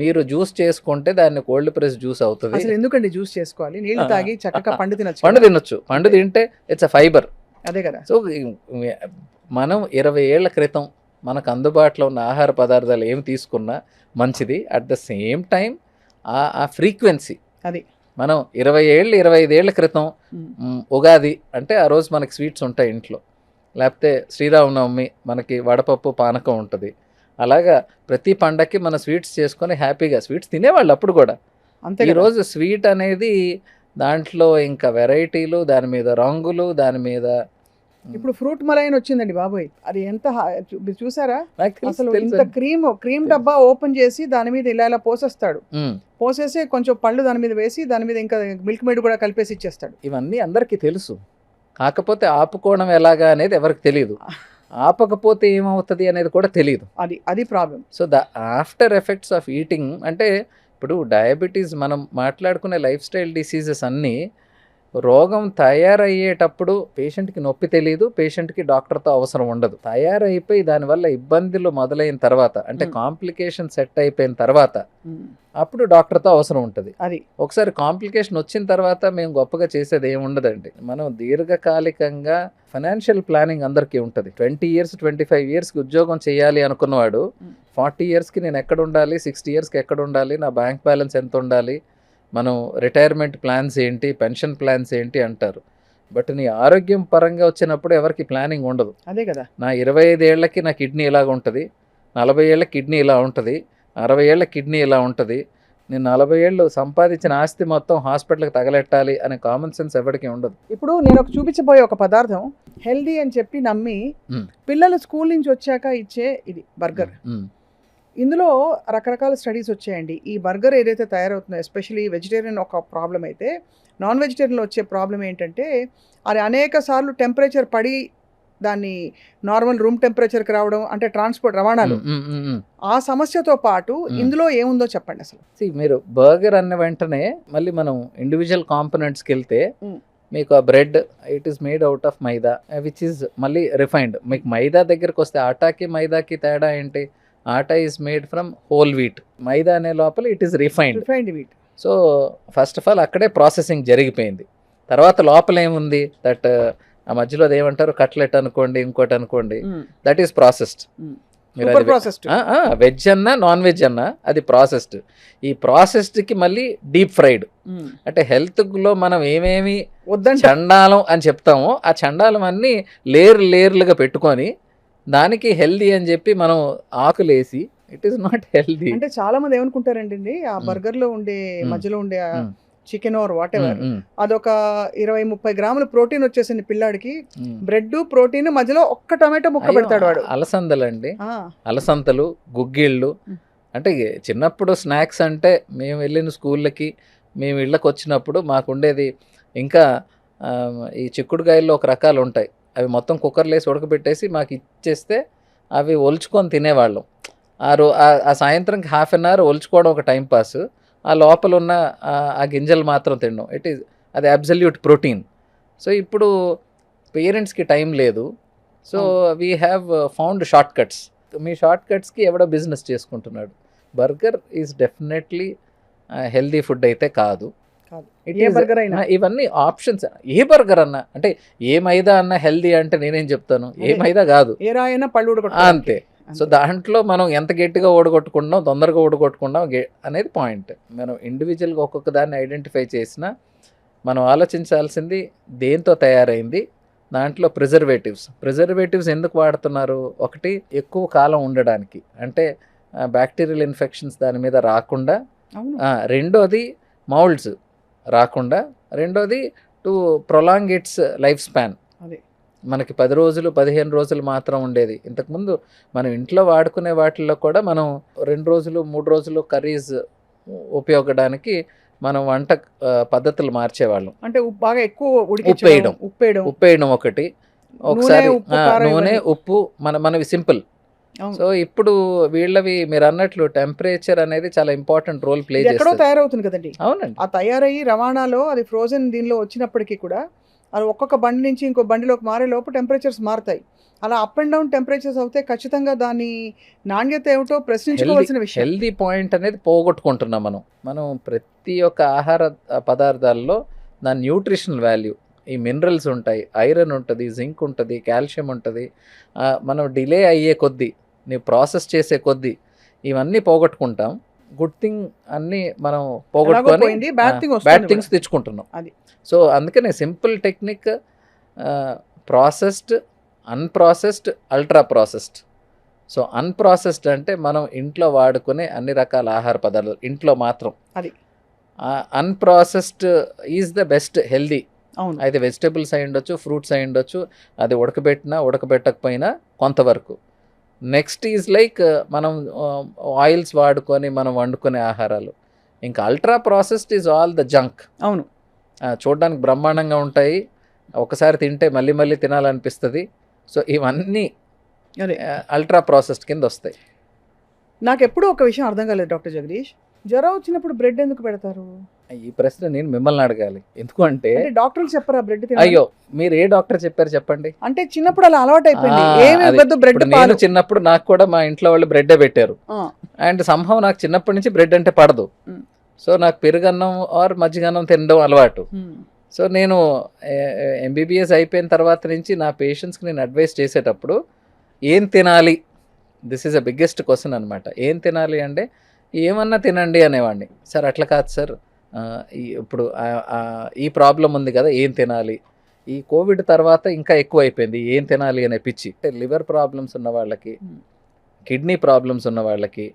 మీరు జ్యూస్ చేసుకుంటే దాన్ని కోల్డ్ ప్రెస్ జ్యూస్ అవుతుంది. అసలు ఎందుకండి జ్యూస్ చేసుకోవాలి? నీళ్లు తాగి చక్కగా పండు తినొచ్చు. పండు తింటే ఇట్స్ అ ఫైబర్. అదే కదా. సో మనం 20 ఏళ్ల క్రితం మనకు అందుబాటులో ఉన్న ఆహార పదార్థాలు ఏమి తీసుకున్నా మంచిది. అట్ ద సేమ్ టైం ఆ ఫ్రీక్వెన్సీ, అది మనం 25 ఏళ్ల క్రితం ఉగాది అంటే ఆ రోజు మనకి స్వీట్స్ ఉంటాయి ఇంట్లో, లేకపోతే శ్రీరామనవమి మనకి వడపప్పు పానకం ఉంటుంది. అలాగా ప్రతి పండక్కి మన స్వీట్స్ చేసుకొని హ్యాపీగా స్వీట్స్ తినేవాళ్ళు అప్పుడు కూడా. ఈరోజు స్వీట్ అనేది దాంట్లో ఇంకా వెరైటీలు, దాని మీద రంగులు, దాని మీద ఇప్పుడు ఫ్రూట్ మలైన్ వచ్చిందండి బాబోయ్, అది ఎంత మీరు చూసారా? అసలు ఇంత క్రీమ్ డబ్బా ఓపెన్ చేసి దాని మీద ఇలా పోసేస్తాడు, పోసేసి కొంచెం పళ్ళు దాని మీద వేసి దాని మీద ఇంకా మిల్క్ మేడ్ కూడా కలిపేసి ఇచ్చేస్తాడు. ఇవన్నీ అందరికీ తెలుసు, కాకపోతే ఆపుకోవడం ఎలాగా అనేది ఎవరికి తెలియదు. ఆపకపోతే ఏమవుతుంది అనేది కూడా తెలియదు. అది problem. So the after effects of eating అంటే ఇప్పుడు డయాబెటీస్, మనం మాట్లాడుకునే లైఫ్ స్టైల్ డిసీజెస్ అన్నీ రోగం తయారయ్యేటప్పుడు పేషెంట్కి నొప్పి తెలియదు, పేషెంట్కి డాక్టర్తో అవసరం ఉండదు. తయారైపోయి దానివల్ల ఇబ్బందులు మొదలైన తర్వాత అంటే కాంప్లికేషన్ సెట్ అయిపోయిన తర్వాత అప్పుడు డాక్టర్తో అవసరం ఉంటుంది. అది ఒకసారి కాంప్లికేషన్ వచ్చిన తర్వాత మేము గొప్పగా చేసేది ఏమి ఉండదండి. మనం దీర్ఘకాలికంగా ఫైనాన్షియల్ ప్లానింగ్ అందరికీ ఉంటుంది. 20 years 25 yearsకి ఉద్యోగం చేయాలి అనుకున్నవాడు 40 yearsకి నేను ఎక్కడ ఉండాలి, 60 yearsకి ఎక్కడ ఉండాలి, నా బ్యాంక్ బ్యాలెన్స్ ఎంత ఉండాలి, మనం రిటైర్మెంట్ ప్లాన్స్ ఏంటి, పెన్షన్ ప్లాన్స్ ఏంటి అంటారు. బట్ నీ ఆరోగ్యం పరంగా వచ్చినప్పుడు ఎవరికి ప్లానింగ్ ఉండదు. అదే కదా. నా 25 ఏళ్లకి నా కిడ్నీ ఇలాగ ఉంటుంది, 40 ఏళ్ళ కిడ్నీ ఇలా ఉంటుంది, 60 ఏళ్ళ కిడ్నీ ఇలా ఉంటుంది, నేను 40 ఏళ్ళు సంపాదించిన ఆస్తి మొత్తం హాస్పిటల్కి తగలెట్టాలి అనే కామన్ సెన్స్ ఎవరికి ఉండదు. ఇప్పుడు నేను చూపించబోయే ఒక పదార్థం హెల్దీ అని చెప్పి నమ్మి పిల్లలు స్కూల్ నుంచి వచ్చాక ఇచ్చే ఇది బర్గర్. ఇందులో రకరకాల స్టడీస్ వచ్చాయండి. ఈ బర్గర్ ఏదైతే తయారవుతుందో ఎస్పెషలీ వెజిటేరియన్ ఒక ప్రాబ్లం అయితే, నాన్ వెజిటేరియన్లో వచ్చే ప్రాబ్లం ఏంటంటే అది అనేక సార్లు టెంపరేచర్ పడి దాన్ని నార్మల్ రూమ్ టెంపరేచర్కి రావడం, అంటే ట్రాన్స్పోర్ట్ రవాణాలు, ఆ సమస్యతో పాటు ఇందులో ఏముందో చెప్పండి అసలు. మీరు బర్గర్ అన్న వెంటనే మళ్ళీ మనం ఇండివిజువల్ కాంపోనెంట్స్కి వెళ్తే మీకు ఆ bread it is made out of maida which is మళ్ళీ రిఫైన్డ్. మీకు మైదా దగ్గరకు వస్తే ఆటాకి మైదాకి తేడా ఏంటి? Atta is made from whole wheat, maida అనే లోపల it is refined wheat. So first of all అక్కడే ప్రాసెసింగ్ జరిగిపోయింది. తర్వాత లోపల ఏముంది, దట్ ఆ మధ్యలో అది ఏమంటారు, కట్లెట్ అనుకోండి, ఇంకోటి అనుకోండి, దట్ ఈస్ ప్రాసెస్డ్. వెజ్ అన్నా నాన్ వెజ్ అన్నా అది ప్రాసెస్డ్. ఈ ప్రాసెస్డ్కి మళ్ళీ డీప్ ఫ్రైడ్. అంటే హెల్త్లో మనం ఏమేమి చండాలం అని చెప్తామో ఆ చండాలం అన్నీ లేయర్లుగా పెట్టుకొని దానికి హెల్దీ అని చెప్పి మనం ఆకులేసి ఇట్ ఈస్ నాట్ హెల్దీ. అంటే చాలా మంది ఏమనుకుంటారండి, ఆ బర్గర్లో ఉండే మధ్యలో ఉండే చికెన్ ఆర్ వాట్ ఎవర్ అదొక 20-30 గ్రాముల ప్రోటీన్ వచ్చేసింది పిల్లాడికి, బ్రెడ్ ప్రోటీన్ మధ్యలో ఒక్క టమాటో ముక్క పెడతాడు వాడు. అలసందలండి, అలసందలు, గుగ్గిళ్ళు. అంటే చిన్నప్పుడు స్నాక్స్ అంటే మేము వెళ్ళిన స్కూళ్ళకి మేము ఇళ్ళకి వచ్చినప్పుడు మాకుండేది ఇంకా ఈ చిక్కుడుకాయల్లో ఒక రకాలు ఉంటాయి, అవి మొత్తం కుక్కర్లో వేసి ఉడకబెట్టేసి మాకు ఇచ్చేస్తే అవి ఒలుచుకొని తినేవాళ్ళం. ఆ సాయంత్రంకి హాఫ్ అన్ అవర్ ఒలుచుకోవడం ఒక టైం పాస్, ఆ లోపల ఉన్న ఆ గింజలు మాత్రం తినడం, అది అబ్సల్యూట్ ప్రోటీన్. సో ఇప్పుడు పేరెంట్స్కి టైం లేదు, so we have found short cuts. మీ షార్ట్ కట్స్కి ఎవడో బిజినెస్ చేసుకుంటున్నాడు. Burger is definitely healthy food అయితే కాదు. ఏ బర్గర్ అయినా ఇవన్నీ ఆప్షన్స్. ఏ బర్గర్ అన్నా, అంటే ఏ మైదా అన్నా హెల్దీ అంటే నేనేం చెప్తాను, ఏ మైదా కాదు, ఏ రాయైనా పళ్ళు అంతే. సో దాంట్లో మనం ఎంత గట్టిగా ఓడగొట్టుకుంటాం, తొందరగా ఓడగొట్టుకుంటాం అనేది పాయింట్. మనం ఇండివిజువల్గా ఒక్కొక్క దాన్ని ఐడెంటిఫై చేసినా మనం ఆలోచించాల్సింది దేంతో తయారైంది. దాంట్లో ప్రిజర్వేటివ్స్ ఎందుకు వాడుతున్నారు? ఒకటి, ఎక్కువ కాలం ఉండడానికి, అంటే బ్యాక్టీరియల్ ఇన్ఫెక్షన్స్ దాని మీద రాకుండా. రెండోది, మౌల్డ్స్ రాకుండా. రెండోది, to prolong it's life span. మనకి 10 రోజులు 15 రోజులు మాత్రం ఉండేది. ఇంతకుముందు మనం ఇంట్లో వాడుకునే వాటిల్లో కూడా మనం 2 రోజులు 3 రోజులు కర్రీస్ ఉపయోగడానికి మనం వంట పద్ధతులు మార్చేవాళ్ళం. అంటే బాగా ఎక్కువ ఉప్పేయడం ఒకటి, ఒకసారి నూనె ఉప్పు మనవి సింపుల్. సో ఇప్పుడు వీళ్ళవి మీరు అన్నట్లు టెంపరేచర్ అనేది చాలా ఇంపార్టెంట్ రోల్ ప్లే చేస్తుంది. తయారవుతుంది కదండి. అవునండి. ఆ తయారయ్యి రవాణాలో అది ఫ్రోజన్ దీనిలో వచ్చినప్పటికీ కూడా అది ఒక్కొక్క బండి నుంచి ఇంకో బండిలోకి మారే లోపు టెంపరేచర్స్ మారుతాయి. అలా అప్ అండ్ డౌన్ టెంపరేచర్స్ అవుతే ఖచ్చితంగా దాని నాణ్యత ఏమిటో ప్రశ్నించుకోవాల్సిన విషయం. హెల్దీ పాయింట్ అనేది పోగొట్టుకుంటున్నాం మనం ప్రతి ఒక్క ఆహార పదార్థాల్లో దాని న్యూట్రిషనల్ వాల్యూ, ఈ మినరల్స్ ఉంటాయి, ఐరన్ ఉంటుంది, జింక్ ఉంటుంది, కాల్షియం ఉంటుంది. మనం డిలే అయ్యే కొద్దీ, ನೀವು ప్రాసెస్ చేసే కొద్దీ ఇవన్నీ పోగొట్టుకుంటాం. గుడ్ థింగ్ అన్నీ మనం పోగొట్టుకొని బ్యాడ్ థింగ్స్ తెచ్చుకుంటున్నాం. సో అందుకనే simple technique, processed, unprocessed, ultra processed. So unprocessed అంటే మనం ఇంట్లో వాడుకునే అన్ని రకాల ఆహార పదార్థాలు ఇంట్లో మాత్రం. Unprocessed is the best healthy. అయితే వెజిటేబుల్స్ అయి ఉండొచ్చు, ఫ్రూట్స్ అయి ఉండొచ్చు, అది ఉడకబెట్టినా ఉడకబెట్టకపోయినా కొంతవరకు. నెక్స్ట్ ఈజ్ లైక్ మనం ఆయిల్స్ వాడుకొని మనం వండుకునే ఆహారాలు. ఇంకా ultra processed is all the junk. అవును, చూడడానికి బ్రహ్మాండంగా ఉంటాయి, ఒకసారి తింటే మళ్ళీ మళ్ళీ తినాలనిపిస్తుంది. సో ఇవన్నీ అల్ట్రా ప్రాసెస్డ్ కింద వస్తాయి. నాకు ఎప్పుడూ ఒక విషయం అర్థం కాలేదు డాక్టర్ జగదీష్, జ్వరం వచ్చినప్పుడు బ్రెడ్ ఎందుకు పెడతారు? ఈ ప్రశ్న నేను మిమ్మల్ని అడగాలి. ఎందుకు అంటే డాక్టర్లు చెప్పరా బ్రెడ్? అయ్యో, మీరు ఏ డాక్టర్ చెప్పారు చెప్పండి? అంటే చిన్నప్పుడు అలా అలవాటు అయిపోయింది. నేను చిన్నప్పుడు నాకు కూడా మా ఇంట్లో వాళ్ళు బ్రెడ్ పెట్టారు, అండ్ సంభవం నాకు చిన్నప్పటి నుంచి బ్రెడ్ అంటే పడదు. సో నాకు పెరుగన్నం ఆర్ మజ్జిగన్నం తినడం అలవాటు. సో నేను ఎంబీబీఎస్ అయిపోయిన తర్వాత నుంచి నా పేషెంట్స్కి నేను అడ్వైస్ చేసేటప్పుడు ఏం తినాలి, this is a biggest question అనమాట. ఏం తినాలి అంటే ఏమన్నా తినండి అనేవాడిని. సార్ అట్లా కాదు సార్, ఇప్పుడు ఈ ప్రాబ్లం ఉంది కదా, ఏం తినాలి? ఈ కోవిడ్ తర్వాత ఇంకా ఎక్కువ అయిపోయింది ఏం తినాలి అనే పిచ్చి. లివర్ ప్రాబ్లమ్స్ ఉన్న వాళ్ళకి, కిడ్నీ ప్రాబ్లమ్స్ ఉన్న వాళ్ళకి,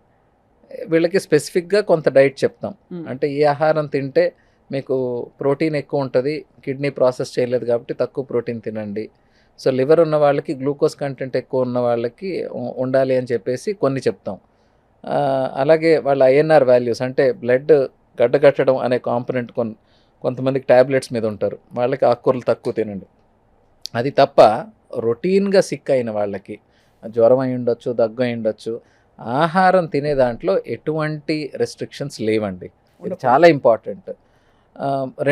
వీళ్ళకి స్పెసిఫిక్గా కొంత డైట్ చెప్తాం. అంటే ఈ ఆహారం తింటే మీకు ప్రోటీన్ ఎక్కువ ఉంటుంది, కిడ్నీ ప్రాసెస్ చేయలేదు కాబట్టి తక్కువ ప్రోటీన్ తినండి. సో లివర్ ఉన్న వాళ్ళకి, గ్లూకోజ్ కంటెంట్ ఎక్కువ ఉన్న వాళ్ళకి ఉండాలి అని చెప్పేసి కొన్ని చెప్తాం. అలాగే వాళ్ళ ఐఎన్ఆర్ వాల్యూస్, అంటే బ్లడ్ గడ్డగట్టడం అనే కాంపనెంట్ కొంతమందికి ట్యాబ్లెట్స్ మీద ఉంటారు, వాళ్ళకి ఆకుకూరలు తక్కువ తినండి. అది తప్ప రొటీన్గా సిక్ అయిన వాళ్ళకి, జ్వరం అయి ఉండొచ్చు, దగ్గు అయి ఉండొచ్చు, ఆహారం తినే దాంట్లో ఎటువంటి రెస్ట్రిక్షన్స్ లేవండి. ఇది చాలా ఇంపార్టెంట్.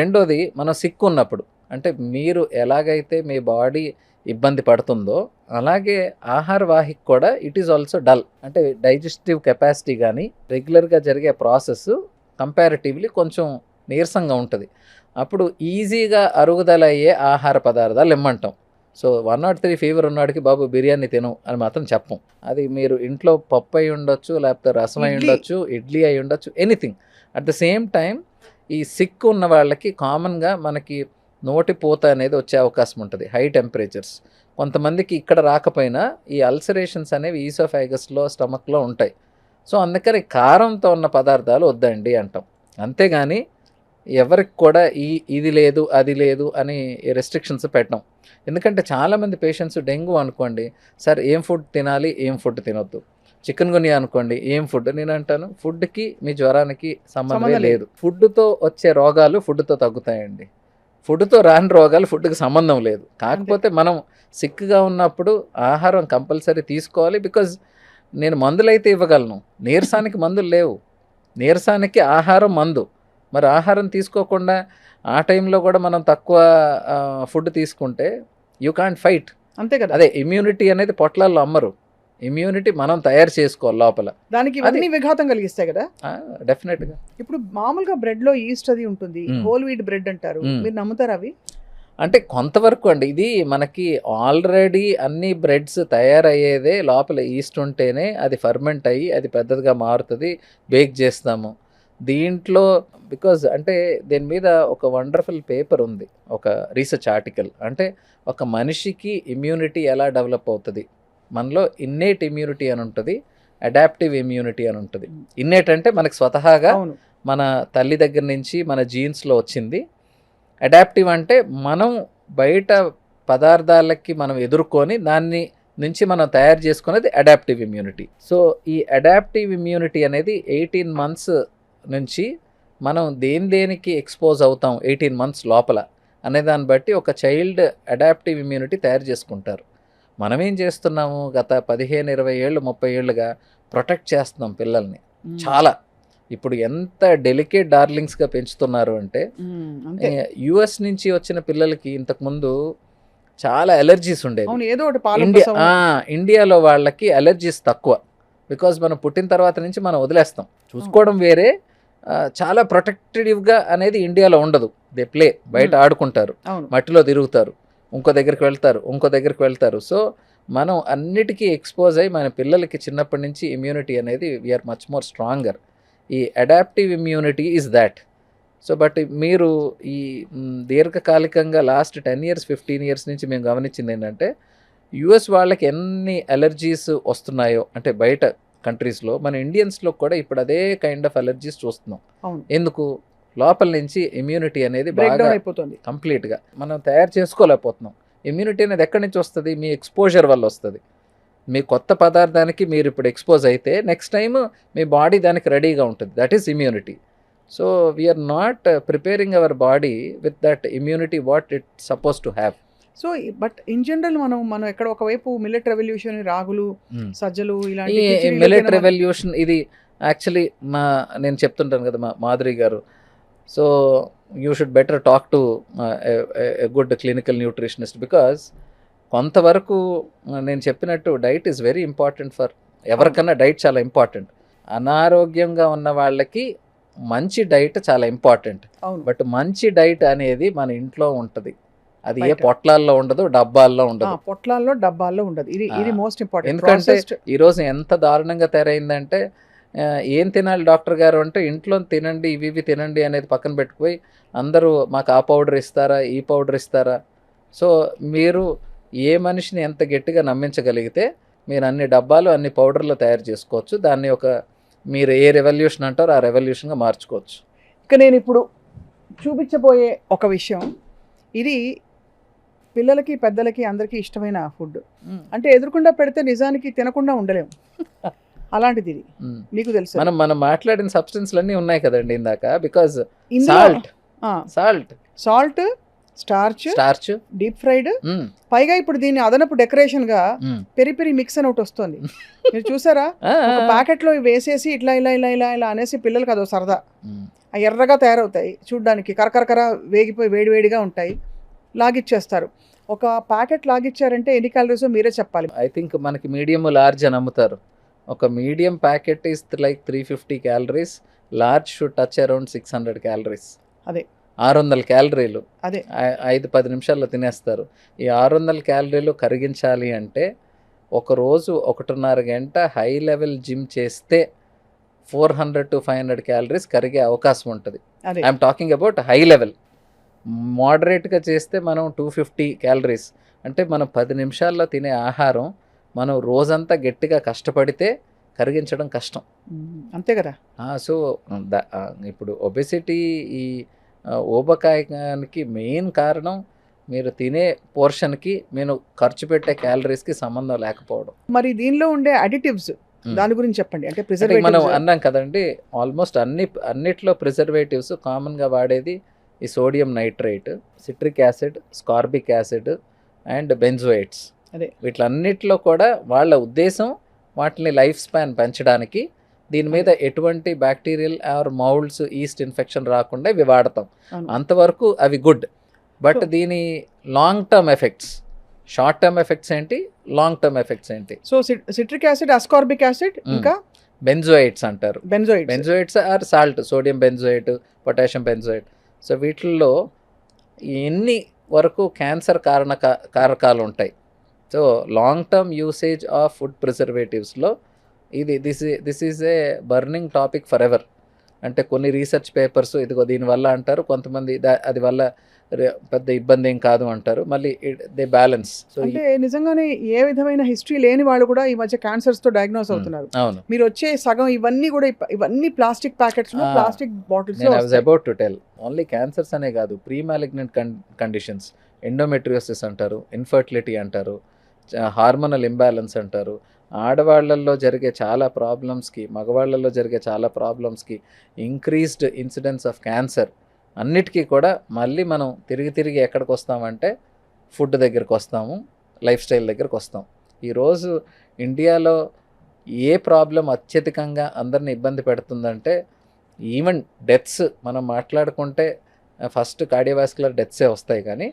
రెండోది, మనం సిక్ ఉన్నప్పుడు, అంటే మీరు ఎలాగైతే మీ బాడీ ఇబ్బంది పడుతుందో అలాగే ఆహార వాహిక కూడా ఇట్ ఈజ్ ఆల్సో డల్. అంటే డైజెస్టివ్ కెపాసిటీ కానీ రెగ్యులర్గా జరిగే ప్రాసెస్ కంపారిటివ్లీ కొంచెం నీరసంగా ఉంటుంది. అప్పుడు ఈజీగా అరుగుదల అయ్యే ఆహార పదార్థాలు ఇమ్మంటాం. సో 103 ఫీవర్ ఉన్నవాడికి బాబు బిర్యానీ తిను అని మాత్రం చెప్పం. అది మీరు ఇంట్లో పప్పు అయి ఉండొచ్చు, లేకపోతే రసం అయి ఉండొచ్చు, ఇడ్లీ అయి ఉండొచ్చు, anything. At the same time ఈ సిక్ ఉన్న వాళ్ళకి కామన్గా మనకి నోటిపూత అనేది వచ్చే అవకాశం ఉంటుంది, హై టెంపరేచర్స్. కొంతమందికి ఇక్కడ రాకపోయినా ఈ అల్సరేషన్స్ అనేవి ఈసోఫాగస్లో, స్టమక్లో ఉంటాయి. సో అందుకని కారంతో ఉన్న పదార్థాలు వద్దండి అంటాం. అంతేగాని ఎవరికి కూడా ఇది లేదు అది లేదు అని రెస్ట్రిక్షన్స్ పెట్టడం. ఎందుకంటే చాలామంది పేషెంట్స్ డెంగ్యూ అనుకోండి, సార్ ఏం ఫుడ్ తినాలి, ఏం ఫుడ్ తినొద్దు. చికెన్ గునియా అనుకోండి, ఏం ఫుడ్? నేను అంటాను, ఫుడ్కి మీ జ్వరానికి సంబంధమే లేదు. ఫుడ్తో వచ్చే రోగాలు ఫుడ్తో తగ్గుతాయండి. ఫుడ్తో రాని రోగాలు ఫుడ్కి సంబంధం లేదు. కాకపోతే మనం సిక్గా ఉన్నప్పుడు ఆహారం కంపల్సరీ తీసుకోవాలి. బికాజ్ నేను మందులైతే ఇవ్వగలను, నీరసానికి మందులు లేవు. నీరసానికి ఆహారం మందు. మరి ఆహారం తీసుకోకుండా ఆ టైంలో కూడా మనం తక్కువ ఫుడ్ తీసుకుంటే యూ కాంట్ ఫైట్. అంతే కదా. అదే ఇమ్యూనిటీ అనేది పొట్లాల్లో అమ్మరు, ఇమ్యూనిటీ మనం తయారు చేసుకోవాలి లోపల. దానికి ఇవన్నీ విఘాతం కలిగిస్తాయి కదా డెఫినెట్గా. ఇప్పుడు మామూలుగా బ్రెడ్ లో ఈస్ట్ అది ఉంటుంది, హోల్ వీట్ బ్రెడ్ అంటారు, మీరు నమ్ముతారు అవి? అంటే కొంతవరకు అండి. ఇది మనకి ఆల్రెడీ అన్ని బ్రెడ్స్ తయారయ్యేదే లోపల ఈస్ట్ ఉంటేనే అది ఫర్మెంట్ అయ్యి అది పెద్దదిగా మారుతుంది, బేక్ చేస్తాము దీంట్లో. బికాజ్ అంటే దీని మీద ఒక వండర్ఫుల్ పేపర్ ఉంది, ఒక రీసెర్చ్ ఆర్టికల్. అంటే ఒక మనిషికి ఇమ్యూనిటీ ఎలా డెవలప్ అవుతుంది, మనలో ఇన్నేట్ ఇమ్యూనిటీ అని ఉంటుంది, అడాప్టివ్ ఇమ్యూనిటీ అని ఉంటుంది. ఇన్నేట్ అంటే మనకి స్వతహాగా మన తల్లి దగ్గర నుంచి మన జీన్స్లో వచ్చింది. అడాప్టివ్ అంటే మనం బయట పదార్థాలకి మనం ఎదుర్కొని దాన్ని నుంచి మనం తయారు చేసుకునేది అడాప్టివ్ ఇమ్యూనిటీ. సో ఈ అడాప్టివ్ ఇమ్యూనిటీ అనేది 18 months నుంచి మనం దేనికి ఎక్స్పోజ్ అవుతాం 18 months లోపల అనే దాన్ని బట్టి ఒక చైల్డ్ అడాప్టివ్ ఇమ్యూనిటీ తయారు చేసుకుంటారు. మనం ఏం చేస్తున్నాము, గత 15, 20 ఏళ్ళు 30 ఏళ్ళుగా ప్రొటెక్ట్ చేస్తున్నాం పిల్లల్ని చాలా. ఇప్పుడు ఎంత డెలికేట్ డార్లింగ్స్గా పెంచుతున్నారు అంటే, యుఎస్ నుంచి వచ్చిన పిల్లలకి ఇంతకుముందు చాలా ఎలర్జీస్ ఉండేవి. ఇండియాలో వాళ్ళకి ఎలర్జీస్ తక్కువ. బికాజ్ మనం పుట్టిన తర్వాత నుంచి మనం వదిలేస్తాం, చూసుకోవడం వేరే, చాలా ప్రొటెక్టివ్గా అనేది ఇండియాలో ఉండదు. దే ప్లే, బయట ఆడుకుంటారు, మట్టిలో తిరుగుతారు, ఇంకో దగ్గరికి వెళ్తారు. సో మనం అన్నిటికీ ఎక్స్పోజ్ అయ్యి మన పిల్లలకి చిన్నప్పటి నుంచి ఇమ్యూనిటీ అనేది వీఆర్ మచ్ మోర్ స్ట్రాంగర్. ఈ adaptive immunity is that. So but మీరు ఈ దీర్ఘకాలికంగా లాస్ట్ 10 years 15 years నుంచి మేము గమనించింది ఏంటంటే, యుఎస్ వాళ్ళకి ఎన్ని అలర్జీస్ వస్తున్నాయో అంటే బయట కంట్రీస్లో, మన ఇండియన్స్లో కూడా ఇప్పుడు అదే కైండ్ ఆఫ్ అలర్జీస్ చూస్తున్నాం. ఎందుకు? లోపల నుంచి ఇమ్యూనిటీ అనేది బాగా అయిపోతుంది, కంప్లీట్గా మనం తయారు చేసుకోలేకపోతున్నాం. ఇమ్యూనిటీ అనేది ఎక్కడి నుంచి వస్తుంది? మీ ఎక్స్పోజర్ వల్ల వస్తుంది. మీ కొత్త పదార్థానికి మీరు ఇప్పుడు ఎక్స్పోజ్ అయితే నెక్స్ట్ టైం మీ బాడీ దానికి రెడీగా ఉంటుంది. That is immunity. So we're not preparing our body with that immunity what it suppose to have. So but in general మనం ఎక్కడ ఒకవైపు మిల్లెట్ రెవల్యూషన్, రాగులు, సజ్జలు, ఇలాంటి మిల్లెట్ రెవల్యూషన్ ఇది యాక్చువల్లీ నేను చెప్తుంటాను కదా మాధురి గారు. So you should better talk to a good clinical nutritionist. Because కొంతవరకు నేను చెప్పినట్టు diet is very important for ఎవరికన్నా. డైట్ చాలా ఇంపార్టెంట్. అనారోగ్యంగా ఉన్న వాళ్ళకి మంచి డైట్ చాలా ఇంపార్టెంట్. బట్ మంచి డైట్ అనేది మన ఇంట్లో ఉంటుంది, అది ఏ పొట్లాల్లో ఉండదు, డబ్బాల్లో ఉండదు. పొట్లాల్లో డబ్బాల్లో ఉండదు. ఇది మోస్ట్ ఇంపార్టెంట్. ఎందుకంటే ఈరోజు ఎంత దారుణంగా తయారైందంటే, ఏం తినాలి డాక్టర్ గారు అంటే, ఇంట్లో తినండి, ఇవి తినండి అనేది పక్కన పెట్టుకుపోయి అందరూ మాకు ఆ పౌడర్ ఇస్తారా, ఈ పౌడర్ ఇస్తారా. సో మీరు ఏ మనిషిని ఎంత గట్టిగా నమ్మించగలిగితే మీరు అన్ని డబ్బాలు అన్ని పౌడర్లు తయారు చేసుకోవచ్చు. దాన్ని మీరు ఏ రెవల్యూషన్ అంటారో ఆ రెవల్యూషన్గా మార్చుకోవచ్చు. ఇక నేను ఇప్పుడు చూపించబోయే ఒక విషయం, ఇది పిల్లలకి పెద్దలకి అందరికీ ఇష్టమైన ఫుడ్. అంటే ఎదురుకుండా పెడితే నిజానికి తినకుండా ఉండలేము, అలాంటిది ఇది. మీకు తెలుసు మనం మాట్లాడిన సబ్స్టెన్స్లు ఉన్నాయి కదండి ఇందాక. Because salt, starch, deep fried, పైగా ఇప్పుడు దీన్ని అదనపు డెకరేషన్ గా పెరి మిక్స్ అని ఒకటి వస్తుంది. మీరు చూసారా? ప్యాకెట్ లో వేసేసి ఇట్లా ఇలా ఇలా ఇలా ఇలా అనేసి పిల్లలకి అదో సరదా. ఎర్రగా తయారవుతాయి చూడ్డానికి, కరకరకర వేగిపోయి వేడివేడిగా ఉంటాయి, లాగిచ్చేస్తారు. ఒక ప్యాకెట్ లాగిచ్చారంటే ఎన్ని క్యాలరీస్ మీరే చెప్పాలి. ఐ థింక్ మనకి మీడియం లార్జ్ అని అమ్ముతారు. ఒక medium packet is like 350 calories, large should touch around 600 calories. అదే 600 calories. అదే 5-10 నిమిషాల్లో తినేస్తారు. ఈ 600 calories కరిగించాలి అంటే ఒకరోజు 1.5 గంట హై లెవెల్ జిమ్ చేస్తే 400 to 500 calories కరిగే అవకాశం ఉంటుంది. I'm talking about high level. మోడరేట్గా చేస్తే మనం 250 calories. అంటే మనం 10 నిమిషాల్లో తినే ఆహారం మనం రోజంతా గట్టిగా కష్టపడితే కరిగించడం కష్టం. అంతే కదా. సో ఇప్పుడు ఒబెసిటీ, ఈ ఊబకాయానికి మెయిన్ కారణం మీరు తినే పోర్షన్కి మీరు ఖర్చు పెట్టే క్యాలరీస్కి సంబంధం లేకపోవడం. మరి దీనిలో ఉండే అడిటివ్స్ దాని గురించి చెప్పండి. అంటే మనం అన్నాం కదండి, ఆల్మోస్ట్ అన్నిట్లో ప్రిజర్వేటివ్స్ కామన్గా వాడేది ఈ sodium nitrate, citric acid, ascorbic acid and benzoates. అదే. వీటిలన్నిటిలో కూడా వాళ్ళ ఉద్దేశం వాటిని లైఫ్ స్పాన్ పెంచడానికి, దీని మీద ఎటువంటి bacterial or moulds, yeast infection రాకుండా ఇవి వాడతాం. అవును. అంతవరకు అవి గుడ్. బట్ So- దీని long term effects, short term effects ఏంటి, లాంగ్ టర్మ్ ఎఫెక్ట్స్ ఏంటి? So citric acid, ascorbic acid, ఇంకా బెంజోయేట్స్ అంటారు. Benzoids. Benzoates are salt, sodium benzoate, potassium benzoate. So వీటిల్లో ఎన్ని వరకు క్యాన్సర్ కారకాలు ఉంటాయి. So long term usage of food ప్రిజర్వేటివ్స్లో this is a burning topic for ever. అంటే కొన్ని రీసెర్చ్ పేపర్స్ ఇదిగో దీనివల్ల అంటారు, కొంతమంది అది వల్ల పెద్ద ఇబ్బంది ఏం కాదు అంటారు, మళ్ళీ దే బ్యాలెన్స్. సో అంటే నిజంగానే ఏ విధమైన హిస్టరీ లేని వాళ్ళు కూడా ఈ మధ్య క్యాన్సర్స్ తో డయాగ్నోస్ అవుతున్నారు. అవును, మీరు వచ్చే సగం ఇవన్నీ కూడా ఇవన్నీ ప్లాస్టిక్ ప్యాకెట్స్, ప్లాస్టిక్ బాటిల్స్. నేను I was about to tell. Only cancers అనే కాదు, ప్రీ మ్యాలిగ్నెంట్ కండిషన్స్, ఎండోమెట్రియోసిస్ అంటారు, ఇన్ఫర్టిలిటీ అంటారు, హార్మోనల్ ఇంబ్యాలెన్స్ అంటారు. ఆడవాళ్లలో జరిగే చాలా ప్రాబ్లమ్స్కి, మగవాళ్లలో జరిగే చాలా ప్రాబ్లమ్స్కి, ఇంక్రీజ్డ్ ఇన్సిడెన్స్ ఆఫ్ క్యాన్సర్ అన్నిటికీ కూడా మళ్ళీ మనం తిరిగి ఎక్కడికి వస్తామంటే ఫుడ్ దగ్గరికి వస్తాము, లైఫ్ స్టైల్ దగ్గరికి వస్తాం. ఈరోజు ఇండియాలో ఏ ప్రాబ్లం అత్యధికంగా అందరిని ఇబ్బంది పెడుతుందంటే, ఈవెన్ డెత్స్ మనం మాట్లాడుకుంటే ఫస్ట్ కార్డియోవాస్కులర్ డెత్సే వస్తాయి, కానీ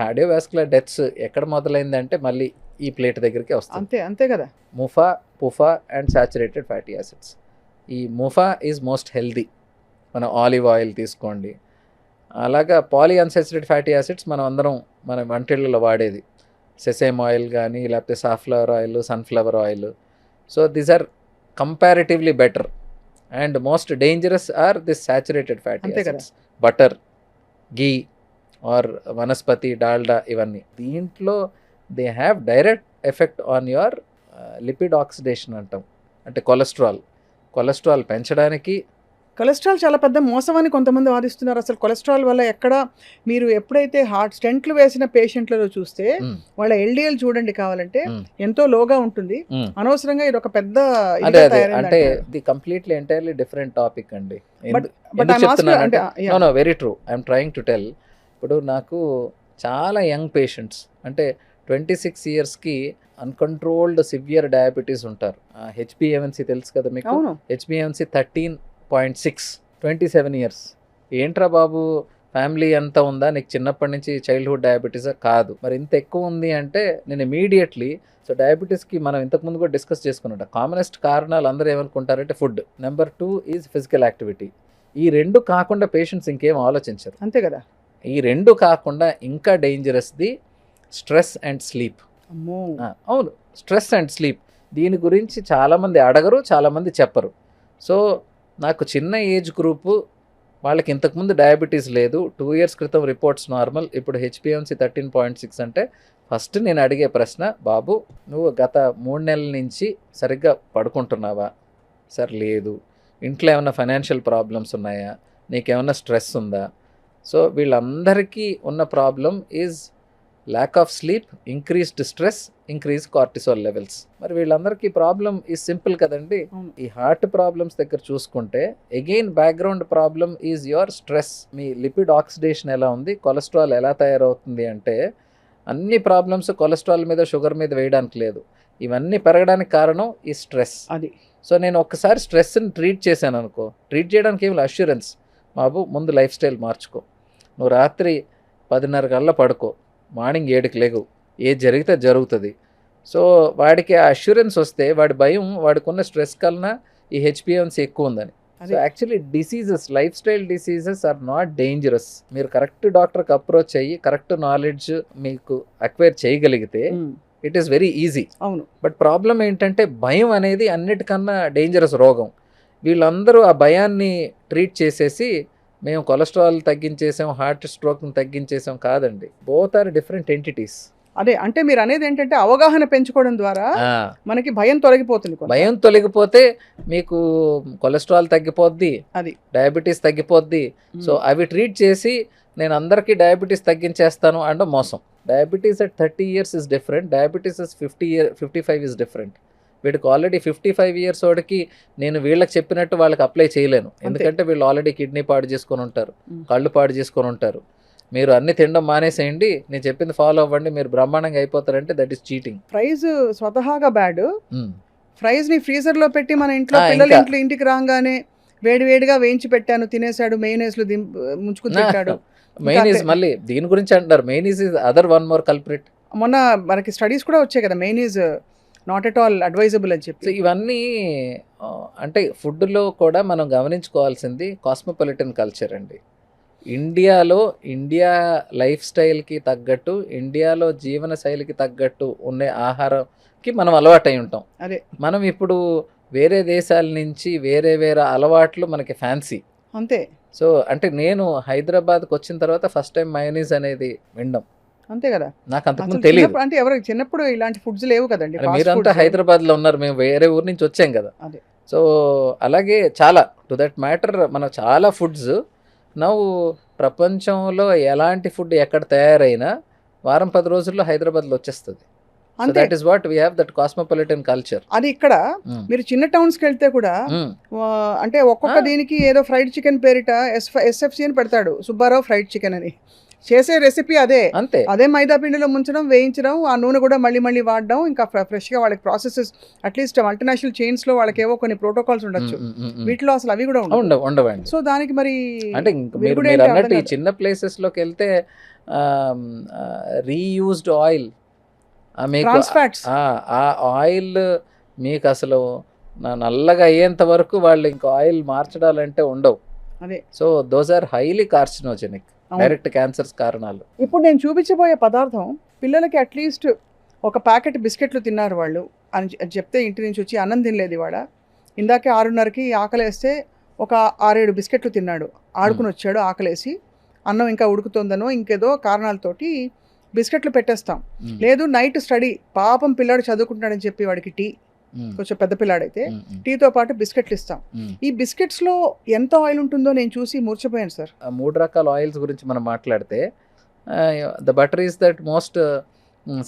కార్డియోవాస్కులర్ డెత్స్ ఎక్కడ మొదలైందంటే మళ్ళీ ఈ ప్లేట్ దగ్గరికి వస్తుంది. అంతే కదా. ముఫా, పుఫా అండ్ సాచురేటెడ్ ఫ్యాటీ యాసిడ్స్. ఈ ముఫా ఈజ్ మోస్ట్ హెల్దీ. మనం ఆలివ్ ఆయిల్ తీసుకోండి, అలాగా పాలీ అన్సాచురేటెడ్ ఫ్యాటీ యాసిడ్స్ మనం అందరం మన వంటిళ్ళలో వాడేది, సెసేమ్ ఆయిల్ కానీ లేకపోతే safflower oil, sunflower oil. So these are comparatively better. And most dangerous are this saturated fatty acids, butter, ghee or vanaspati, Dalda, ఇవన్నీ. దీంట్లో they have direct effect on your lipid oxidation అంటాం, అంటే కొలెస్ట్రాల్ పెంచడానికి. కొలెస్ట్రాల్ చాలా పెద్ద మోసం అని కొంతమంది వాదిస్తున్నారు. అసలు కొలెస్ట్రాల్ వల్ల ఎక్కడ మీరు ఎప్పుడైతే హార్ట్ స్టెంట్లు వేసిన పేషెంట్లలో చూస్తే వాళ్ళ ఎల్డిఎల్ చూడండి కావాలంటే ఎంతో లోగా ఉంటుంది. అనవసరంగా ఇది ఒక పెద్ద అంటే the completely entirely different topic అండి. Very true, I'm trying to tell. ఇప్పుడు నాకు చాలా యంగ్ పేషెంట్స్, అంటే 26 yearsకి అన్కంట్రోల్డ్ సివియర్ డయాబెటీస్ ఉంటారు. హెచ్బిఏవన్సీ తెలుసు కదా మీకు, హెచ్బిఏవన్సీ 13.6, 27 years. ఏంట్రా బాబు ఫ్యామిలీ అంతా ఉందా, నీకు చిన్నప్పటి నుంచి చైల్డ్హుడ్ డయాబెటీసా? కాదు. మరి ఇంత ఎక్కువ ఉంది అంటే నేను ఇమీడియట్లీ, సో డయాబెటీస్కి మనం ఇంతకుముందు కూడా డిస్కస్ చేసుకున్నట్టు కామనెస్ట్ కారణాలు అందరూ ఏమనుకుంటారంటే food. Number 2 is physical activity. ఈ రెండు కాకుండా పేషెంట్స్ ఇంకేం ఆలోచించరు. అంతే కదా. ఈ రెండు కాకుండా ఇంకా డేంజరస్ది స్ట్రెస్ అండ్ స్లీప్. అవును, స్ట్రెస్ అండ్ స్లీప్. దీని గురించి చాలామంది అడగరు, చాలామంది చెప్పరు. సో నాకు చిన్న ఏజ్ గ్రూపు వాళ్ళకి ఇంతకుముందు డయాబెటీస్ లేదు, 2 years క్రితం రిపోర్ట్స్ నార్మల్, ఇప్పుడు హెచ్బిఏవన్సీ 13.6 అంటే ఫస్ట్ నేను అడిగే ప్రశ్న, బాబు నువ్వు గత 3 నెలల నుంచి సరిగ్గా పడుకుంటున్నావా? సార్ లేదు. ఇంట్లో ఏమైనా ఫైనాన్షియల్ ప్రాబ్లమ్స్ ఉన్నాయా? నీకేమైనా స్ట్రెస్ ఉందా? సో వీళ్ళందరికీ ఉన్న problem is lack of sleep, increased stress, increase cortisol levels. మరి వీళ్ళందరికీ ప్రాబ్లం ఈజ్ సింపుల్ కదండి. ఈ హార్ట్ ప్రాబ్లమ్స్ దగ్గర చూసుకుంటే again background problem is your stress. Me lipid oxidation ఎలా ఉంది, కొలెస్ట్రాల్ ఎలా తయారవుతుంది అంటే అన్ని ప్రాబ్లమ్స్ కొలెస్ట్రాల్ మీద, షుగర్ మీద వేయడానికి లేదు. ఇవన్నీ పెరగడానికి కారణం ఈ స్ట్రెస్. అది. సో నేను ఒక్కసారి స్ట్రెస్ని ట్రీట్ చేశాను అనుకో, ట్రీట్ చేయడానికి ఏమి అష్యూరెన్స్, బాబు ముందు లైఫ్ స్టైల్ మార్చుకో, నువ్వు రాత్రి 10:30 కల్లా పడుకో, మార్నింగ్ 7కి లేగు, ఏది జరిగితే జరుగుతుంది. సో వాడికి ఆ అష్యూరెన్స్ వస్తే వాడి భయం వాడికున్న స్ట్రెస్ కన్నా ఈ హెచ్బిఏవన్సీ ఎక్కువ ఉందని. So actually diseases, life style diseases are not dangerous. మీరు కరెక్ట్ డాక్టర్కి అప్రోచ్ అయ్యి కరెక్ట్ నాలెడ్జ్ మీకు అక్వైర్ చేయగలిగితే ఇట్ ఈస్ వెరీ ఈజీ. అవును. బట్ ప్రాబ్లం ఏంటంటే భయం అనేది అన్నిటికన్నా డేంజరస్ రోగం. వీళ్ళందరూ ఆ భయాన్ని ట్రీట్ చేసేసి మేము కొలెస్ట్రాల్ తగ్గించేసాం, హార్ట్ స్ట్రోక్ని తగ్గించేసాం. కాదండి, బోత్ ఆర్ డిఫరెంట్ ఎంటిటీస్. అదే అంటే మీరు అనేది ఏంటంటే అవగాహన పెంచుకోవడం ద్వారా మనకి భయం తొలగిపోతుంది. భయం తొలగిపోతే మీకు కొలెస్ట్రాల్ తగ్గిపోద్ది, అది డయాబెటీస్ తగ్గిపోద్ది. సో అవి ట్రీట్ చేసి నేను అందరికీ డయాబెటీస్ తగ్గించేస్తాను అంటే మోసం. Diabetes at 30 years is different, diabetes at 55 is different. వీడికి ఆల్రెడీ 55 ఇయర్స్ వాడికి నేను వీళ్ళకి చెప్పినట్టు వాళ్ళకి అప్లై చేయలేను, ఎందుకంటే వీళ్ళు ఆల్రెడీ కిడ్నీ పాడు చేసుకొని ఉంటారు, కళ్ళు పాడు చేసుకొని ఉంటారు. మీరు అన్ని తినడం మానేసేయండి, నేను చెప్పింది ఫాలో అవ్వండి, మీరు బ్రహ్మాండంగా అయిపోతారంటే దట్ ఈస్ చీటింగ్. ఫ్రైస్ స్వతహాగా బ్యాడ్. ఫ్రైస్ ని ఫ్రీజర్ లో పెట్టి మన ఇంట్లో పిల్లలు ఇంటికి రాగానే వేడివేడిగా వేయించి పెట్టాను, తినేసాడు, మెయినేస్ లో ముంచుకుని తింటాడు. మెయినీస్ మళ్ళీ దీని గురించి అంటారు, mayonnaise is other one more culprit. మొన్న మనకి స్టడీస్ కూడా వచ్చాయి కదా, mayonnaise not at all advisable అని చెప్పి. సో ఇవన్నీ అంటే ఫుడ్లో కూడా మనం గమనించుకోవాల్సింది కాస్మోపాలిటన్ కల్చర్ అండి. ఇండియా లైఫ్ స్టైల్కి తగ్గట్టు, ఇండియాలో జీవన శైలికి తగ్గట్టు ఉండే ఆహారంకి మనం అలవాటై ఉంటాం. అదే మనం ఇప్పుడు వేరే దేశాల నుంచి వేరే అలవాట్లు మనకి ఫ్యాన్సీ అంతే. సో అంటే నేను హైదరాబాద్కి వచ్చిన తర్వాత ఫస్ట్ టైం మయోనీస్ అనేది వినడం, అంతే కదా, నాకు అంతకుముందు తెలియదు. అంటే ఎవరు చిన్నప్పుడు ఇలాంటి ఫుడ్స్ లేవు కదండి. మీరంతా హైదరాబాద్లో ఉన్నారు, మేము వేరే ఊరు నుంచి వచ్చాం కదా. సో అలాగే చాలా టు దట్ మ్యాటర్ మనం చాలా ఫుడ్స్ నవ్వు ప్రపంచంలో ఎలాంటి ఫుడ్ ఎక్కడ తయారైనా వారం 10 రోజుల్లో హైదరాబాద్లో వచ్చేస్తుంది. That is what we have that cosmopolitan culture. అది ఇక్కడ మీరు చిన్న టౌన్స్కి వెళ్తే కూడా అంటే ఒక్కొక్క దీనికి ఏదో ఫ్రైడ్ చికెన్ పేరిట SFC అని పెడతాడు, సుబ్బారావు ఫ్రైడ్ చికెన్ అని. చేసే రెసిపీ అదే, అంతే. అదే మైదా పిండిలో ముంచడం, వేయించడం, ఆ నూనె కూడా మళ్ళీ వాడడం, ఇంకా ఫ్రెష్గా వాళ్ళకి ప్రాసెసెస్. అట్లీస్ట్ మల్టీనేషనల్ చైన్స్లో వాళ్ళకి ఏవో కొన్ని ప్రోటోకాల్స్ ఉండొచ్చు, వీటిలో అసలు అవి కూడా ఉండవండి. సో దానికి మరి అంటే మీరు అన్నట్టు ఈ చిన్న ప్లేసెస్లోకి వెళ్తే రీయూజ్డ్ ఆయిల్, ఆ ఆయిల్ మీకు అసలు నల్లగా అయ్యేంత వరకు వాళ్ళు ఇంకా ఆయిల్ మార్చడాలంటే ఉండవు. So those are highly carcinogenic, direct cancers కారణాలు. ఇప్పుడు నేను చూపించబోయే పదార్థం పిల్లలకి అట్లీస్ట్ ఒక ప్యాకెట్ బిస్కెట్లు తిన్నారు వాళ్ళు అని చెప్తే, ఇంటి నుంచి వచ్చి అన్నం తినలేదు ఇవాళ, ఇందాకే 6:30కి ఆకలేస్తే ఒక 6-7 బిస్కెట్లు తిన్నాడు, ఆడుకుని వచ్చాడు, ఆకలేసి అన్నం ఇంకా ఉడుకుతుందనో ఇంకేదో కారణాలతోటి బిస్కెట్లు పెట్టేస్తాం. లేదు నైట్ స్టడీ, పాపం పిల్లాడు చదువుకుంటున్నాడని చెప్పి వాడికి టీ, కొంచెం పెద్ద పిల్లాడైతే టీతో పాటు బిస్కెట్లు ఇస్తాం. ఈ బిస్కెట్స్లో ఎంత ఆయిల్ ఉంటుందో నేను చూసి మూర్చిపోయాను సార్. 3 రకాల ఆయిల్స్ గురించి మనం మాట్లాడితే the butter is that most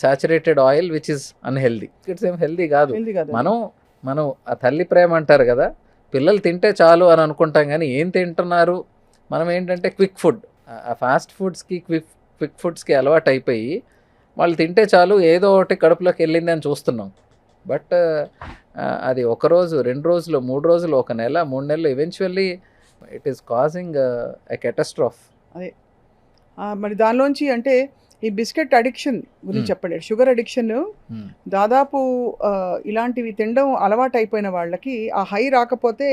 saturated oil which is unhealthy. It's ఏం హెల్దీ కాదు. మనం ఆ తల్లి ప్రేమ అంటారు కదా, పిల్లలు తింటే చాలు అని అనుకుంటాం, కానీ ఏం తింటున్నారు మనం ఏంటంటే క్విక్ ఫుడ్, ఆ ఫాస్ట్ ఫుడ్స్కి క్విక్ ఫుడ్స్కి అలవాటు అయిపోయి వాళ్ళు తింటే చాలు ఏదో ఒకటి కడుపులోకి వెళ్ళింది అని చూస్తున్నాం. బట్ అది 1 రోజు 2 రోజులు 3 రోజులు 1 నెల 3 నెలలు eventually it is causing a catastrophe. అదే మరి దానిలోంచి అంటే ఈ బిస్కెట్ అడిక్షన్ గురించి చెప్పండి. షుగర్ అడిక్షన్ దాదాపు ఇలాంటివి తినడం అలవాటు అయిపోయిన వాళ్ళకి ఆ హై రాకపోతే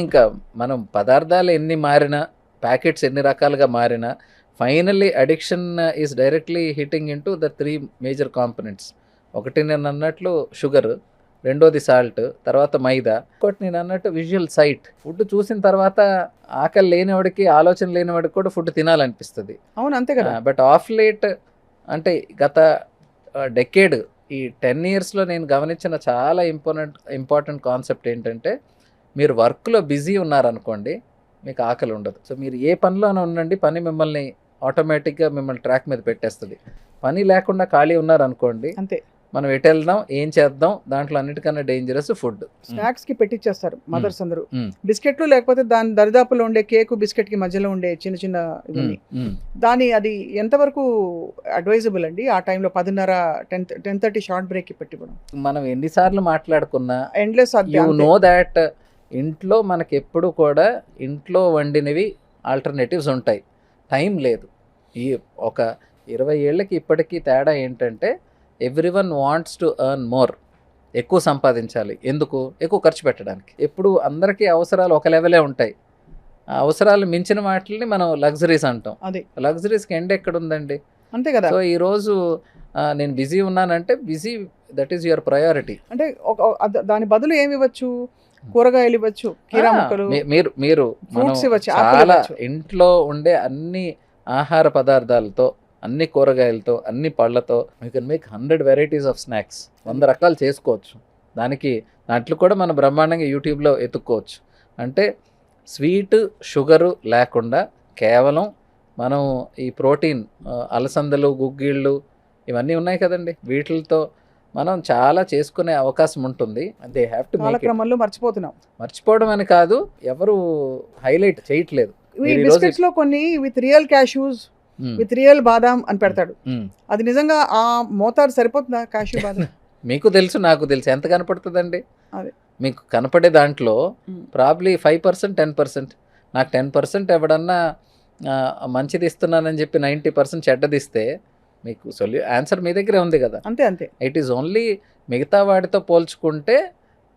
ఇంకా మనం పదార్థాలు ఎన్ని మారినా, ప్యాకెట్స్ ఎన్ని రకాలుగా మారినా, finally addiction is directly hitting in to the 3 major components. ఒకటి నేను అన్నట్లు షుగర్, రెండోది సాల్ట్, తర్వాత మైదా, ఇంకోటి నేను అన్నట్టు విజువల్ సైట్. ఫుడ్ చూసిన తర్వాత ఆకలి లేనివాడికి, ఆలోచన లేనివాడికి కూడా ఫుడ్ తినాలనిపిస్తుంది. అవును, అంతే కదా. బట్ ఆఫ్ లేట్ అంటే గత డెకేడ్, ఈ 10 ఇయర్స్లో నేను గమనించిన చాలా ఇంపార్టెంట్ కాన్సెప్ట్ ఏంటంటే, మీరు వర్క్లో బిజీ ఉన్నారనుకోండి, మీకు ఆకలి ఉండదు. సో మీరు ఏ పనిలోనే ఉండండి, పని మిమ్మల్ని ఆటోమేటిక్గా మిమ్మల్ని ట్రాక్ మీద పెట్టేస్తుంది. పని లేకుండా ఖాళీ ఉన్నారనుకోండి, అంతే, మనం ఎటు వెళ్దాం, ఏం చేద్దాం, దాంట్లో అన్నిటికన్నా డేంజరస్ ఫుడ్. స్నాక్స్కి పెట్టించేస్తారు మదర్స్ అందరూ, బిస్కెట్లు లేకపోతే దాని దరిదాపులో ఉండే కేకు బిస్కెట్కి మధ్యలో ఉండే చిన్న చిన్న ఇవన్నీ. అది ఎంతవరకు అడ్వైజబుల్ అండి ఆ టైంలో? 10:30 షార్ట్ బ్రేక్కి పెట్టుకోవడం. మనం ఎన్నిసార్లు మాట్లాడుకున్నా ఎండ్లెస్. యు నో దాట్ ఇంట్లో మనకి ఎప్పుడు కూడా ఇంట్లో వండినవి ఆల్టర్నేటివ్స్ ఉంటాయి. టైం లేదు. ఈ ఒక 20 ఏళ్ళకి ఇప్పటికీ తేడా ఏంటంటే, everyone wants to earn more, ఎక్కువ సంపాదించాలి. ఎందుకు? ఎక్కువ ఖర్చు పెట్టడానికి. ఎప్పుడు అందరికీ అవసరాలు ఒక లెవెలే ఉంటాయి. ఆ అవసరాలు మించిన వాటిని మనం లగ్జరీస్ అంటాం. లగ్జరీస్కి ఎండ్ ఎక్కడ ఉందండి? అంతే కదా. సో ఈరోజు నేను బిజీ ఉన్నానంటే, busy, that is your priority. అంటే దాని బదులు ఏమి ఇవ్వచ్చు? కూరగాయలు ఇవ్వచ్చు, కీరా ముక్కలు, మీరు చాలా ఇంట్లో ఉండే అన్ని ఆహార పదార్థాలతో, అన్ని కూరగాయలతో, అన్ని పళ్ళతో you can make 100 varieties of snacks. 100 రకాలు చేసుకోవచ్చు. దాంట్లో కూడా మనం బ్రహ్మాండంగా యూట్యూబ్లో ఎత్తుక్కోవచ్చు. అంటే స్వీట్, షుగరు లేకుండా కేవలం మనం ఈ ప్రోటీన్, అలసందలు, గుగ్గిళ్ళు ఇవన్నీ ఉన్నాయి కదండి, వీటితో మనం చాలా చేసుకునే అవకాశం ఉంటుంది. They have to make it. కాలక్రమంలో మర్చిపోతున్నాం. మర్చిపోవడం అని కాదు, ఎవరు హైలైట్ చేయట్లేదు. ఈ మీరు ఈరోజు బిస్కెట్స్ లో కొన్ని with real cashews, hmm. With real బాదాం అని పెడతాడు. మ్మ్. అది నిజంగా ఆ మోతాదు సరిపోతుందా క్యాష్యూ బాదాం? మీకు తెలుసు, నాకు తెలుసు, ఎంత కనపడుతుందండి. అదే. మీకు కనపడే దాంట్లో మ్మ్. ప్రాబ్లీ 5%, 10%. నాకు 10% ఎవడన్నా మంచిది ఇస్తున్నానని చెప్పి 90% చెడ్డదిస్తే మీకు ఆన్సర్ మీ దగ్గరే ఉంది కదా. అంతే అంతే. ఇట్ ఈస్ ఓన్లీ మిగతా వాటితో పోల్చుకుంటే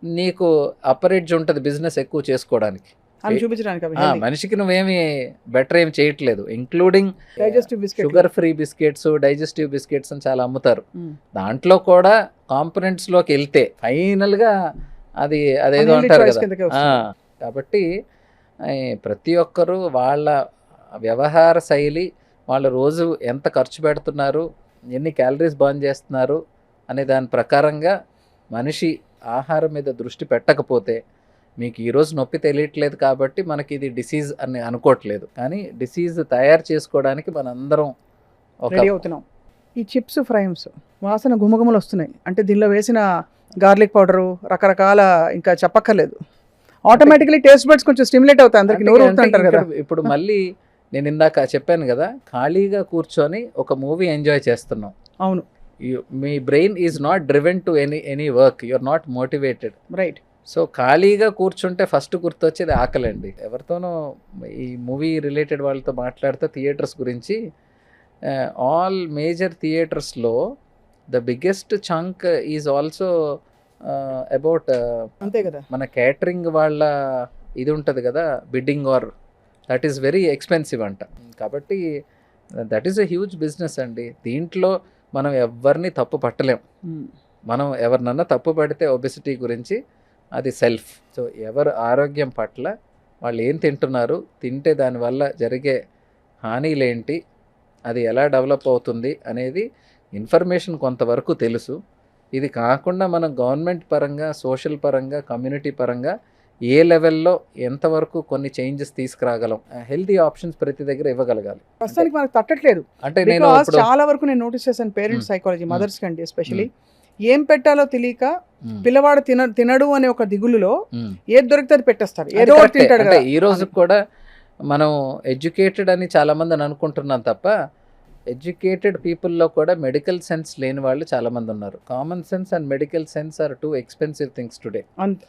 నీకు అప్పర్ ఎడ్జ్ ఉంటుంది బిజినెస్ ఎక్కువ చేసుకోవడానికి. అని చూపించడానికి అవి మనిషికి నువ్వేమి బెటర్ ఏం చేయట్లేదు. Including digestive biscuit. Sugar free biscuits, digestive biscuits అని చాలా అమ్ముతారు. దాంట్లో కూడా కాంపనెంట్స్లోకి వెళ్తే ఫైనల్గా అదేదో అంటారు కదా. కాబట్టి ప్రతి ఒక్కరూ వాళ్ళ వ్యవహార శైలి, వాళ్ళ రోజు ఎంత ఖర్చు పెడుతున్నారు, ఎన్ని క్యాలరీస్ బర్న్ చేస్తున్నారు అనే దాని ప్రకారంగా మనిషి ఆహారం మీద దృష్టి పెట్టకపోతే, మీకు ఈరోజు నొప్పి తెలియట్లేదు కాబట్టి మనకి ఇది డిసీజ్ అని అనుకోవట్లేదు, కానీ డిసీజ్ తయారు చేసుకోవడానికి మనందరం రెడీ అవుతున్నాం. ఈ చిప్స్ ఫ్రైమ్స్ వాసన గుమగుమలు వస్తున్నాయి అంటే దీనిలో వేసిన గార్లిక్ పౌడరు రకరకాల ఇంకా చెప్పక్కర్లేదు. ఆటోమేటిక్లీ టేస్ట్ బడ్స్ కొంచెం స్టిమ్యులేట్ అవుతాయి, అందరికి నోరు ఊరుతుంటారు కదా. ఇప్పుడు మళ్ళీ నేను ఇందాక చెప్పాను కదా, ఖాళీగా కూర్చొని ఒక మూవీ ఎంజాయ్ చేస్తున్నాం. అవును. మీ brain is not driven to any work, you are not motivated. Right. So ఖాళీగా కూర్చుంటే ఫస్ట్ గుర్తొచ్చేది ఆకలండి. ఎవరితోనో ఈ మూవీ రిలేటెడ్ వాళ్ళతో మాట్లాడితే థియేటర్స్ గురించి, ఆల్ మేజర్ థియేటర్స్లో the biggest chunk is also about అంతే కదా, మన క్యాటరింగ్ వాళ్ళ ఇది ఉంటుంది కదా, bidding or that is very expensive అంట. కాబట్టి that is a huge business అండి. దీంట్లో మనం ఎవరిని తప్పు పట్టలేం. మనం ఎవరినన్నా తప్పు పడితే ఒబెసిటీ గురించి అది సెల్ఫ్. సో ఎవరు ఆరోగ్యం పట్ల వాళ్ళు ఏం తింటున్నారు, తింటే దానివల్ల జరిగే హానిలేంటి, అది ఎలా డెవలప్ అవుతుంది అనేది ఇన్ఫర్మేషన్ కొంతవరకు తెలుసు. ఇది కాకుండా మనం గవర్నమెంట్ పరంగా, సోషల్ పరంగా, కమ్యూనిటీ పరంగా ఏ లెవెల్లో ఎంతవరకు కొన్ని చేంజెస్ తీసుకురాగలం, హెల్తీ ఆప్షన్స్ ప్రతి దగ్గర ఇవ్వగలగాలి. ప్రస్తుతానికి మనకు తట్టట్లేదు. అంటే నేను చాలా వరకు నేను నోటీస్ చేశాను పేరెంట్స్ సైకాలజీ, మదర్స్ కంటే ఎస్పెషలీ ఏం పెట్టాలో తెలియక పిల్లవాడు తినడు అనే ఒక దిగులులో ఏది దొరికితే అది పెట్టేస్తారు, ఏదో ఒకటి తింటాడు కదా. ఈ రోజు కూడా మనం ఎడ్యుకేటెడ్ అని చాలా మందిని అనుకుంటున్నాం తప్ప, ఎడ్యుకేటెడ్ పీపుల్లో కూడా మెడికల్ సెన్స్ లేని వాళ్ళు చాలామంది ఉన్నారు. Common sense and medical sense are two expensive things today.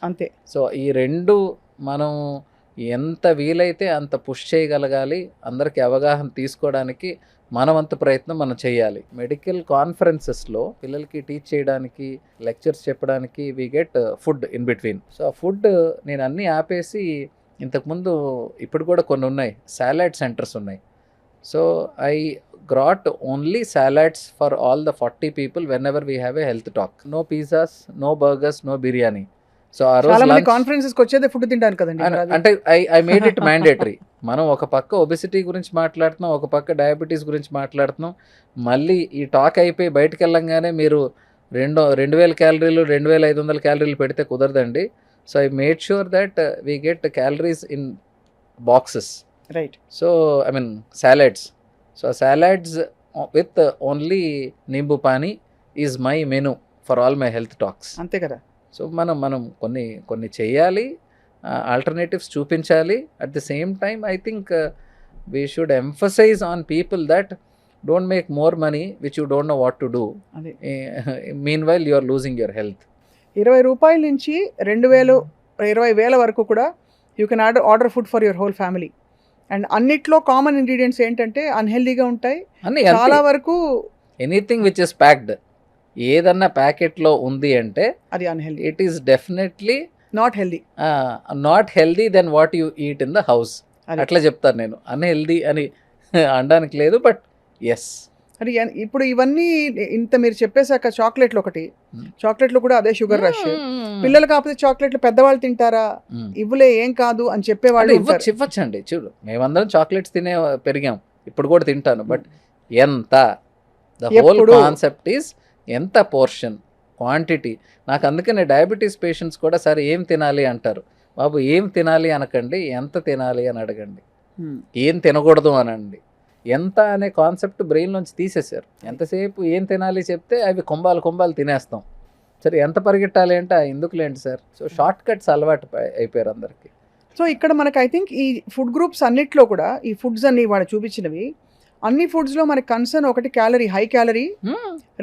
అంతే. సో ఈ రెండు మనం ఎంత వీలైతే అంత పుష్ చేయగలగాలి, అందరికీ అవగాహన తీసుకోవడానికి మనవంత ప్రయత్నం మనం చేయాలి. మెడికల్ కాన్ఫరెన్సెస్లో పిల్లలకి టీచ్ చేయడానికి, లెక్చర్స్ చెప్పడానికి we get food in between. So ఆ ఫుడ్ నేను అన్నీ ఆపేసి, ఇంతకుముందు ఇప్పుడు కూడా కొన్ని ఉన్నాయి, సాలడ్ సెంటర్స్ ఉన్నాయి. So I brought only salads for all the 40 people whenever we have a health talk. No pizzas, no burgers, no biryani. So ఆ రోజు చాలా మంది కాన్ఫరెన్సెస్ కి వచ్చేది ఫుడ్ తినడానికి కదండి. అంటే ఐ మేడ్ ఇట్ మ్యాండేటరీ. మనం ఒక పక్క ఒబెసిటీ గురించి మాట్లాడుతున్నాం, ఒక పక్క డయాబెటీస్ గురించి మాట్లాడుతున్నాం. మళ్ళీ ఈ టాక్ అయిపోయి బయటకు వెళ్ళంగానే మీరు 2000 క్యాలరీలు 2500 క్యాలరీలు పెడితే కుదరదండి. So I made sure that we get calories in boxes. Right. So I mean salads. So salads with only nimbu pani is my menu for all my health talks. అంతే కదా. సో మనం కొన్ని చేయాలి, ఆల్టర్నేటివ్స్ చూపించాలి. At the same time I think we should emphasise on people that don't make more money which you don't know what to do. Mean while you are losing your health. 20 రూపాయల నుంచి 20,000 వరకు కూడా you can order food for your whole family. And అన్నిట్లో కామన్ ఇంగ్రీడియంట్స్ ఏంటంటే అన్హెల్దీగా ఉంటాయి చాలా వరకు. ఎనీథింగ్ విచ్ ఇస్ ప్యాక్డ్, ఏదన్నా ప్యాకెట్లో ఉంది అంటే అది అన్హెల్దీ. It is definitely not healthy than what you eat in the house. అట్లా చెప్తాను నేను. అన్హెల్దీ అని అనడానికి లేదు, బట్ ఎస్. అది ఇప్పుడు ఇవన్నీ ఇంత మీరు చెప్పేశాక చాక్లెట్లు ఒకటి, చాక్లెట్లు కూడా అదే షుగర్ రష్. పిల్లలు కాకపోతే చాక్లెట్లు పెద్దవాళ్ళు తింటారా, ఇవ్వలే ఏం కాదు అని చెప్పేవాళ్ళు. ఇవ్వచ్చండి. చూడు, మేమందరం చాక్లెట్స్ తినే పెరిగాం, ఇప్పుడు కూడా తింటాను. బట్ ఎంత, ద హోల్ కాన్సెప్ట్ ఈస్ ఎంత పోర్షన్, క్వాంటిటీ. నాకు అందుకనే డయాబెటీస్ పేషెంట్స్ కూడా సరే ఏం తినాలి అంటారు. బాబు ఏం తినాలి అనకండి, ఎంత తినాలి అని అడగండి. ఏం తినకూడదు అనండి. ఎంత అనే కాన్సెప్ట్ బ్రెయిన్లోంచి తీసేశారు. ఎంతసేపు ఏం తినాలి చెప్తే అవి కొంబాలు తినేస్తాం. సరే ఎంత పరిగెట్టాలి అంటే ఎందుకులేండి సార్. సో షార్ట్ కట్స్ అలవాటు అయిపోయారు అందరికి. సో ఇక్కడ మనకు ఐ థింక్ ఈ ఫుడ్ గ్రూప్స్ అన్నిట్లో కూడా ఈ ఫుడ్స్ అన్ని వాళ్ళు చూపించినవి అన్ని ఫుడ్స్లో మనకి కన్సర్న్ ఒకటి క్యాలరీ, హై క్యాలరీ,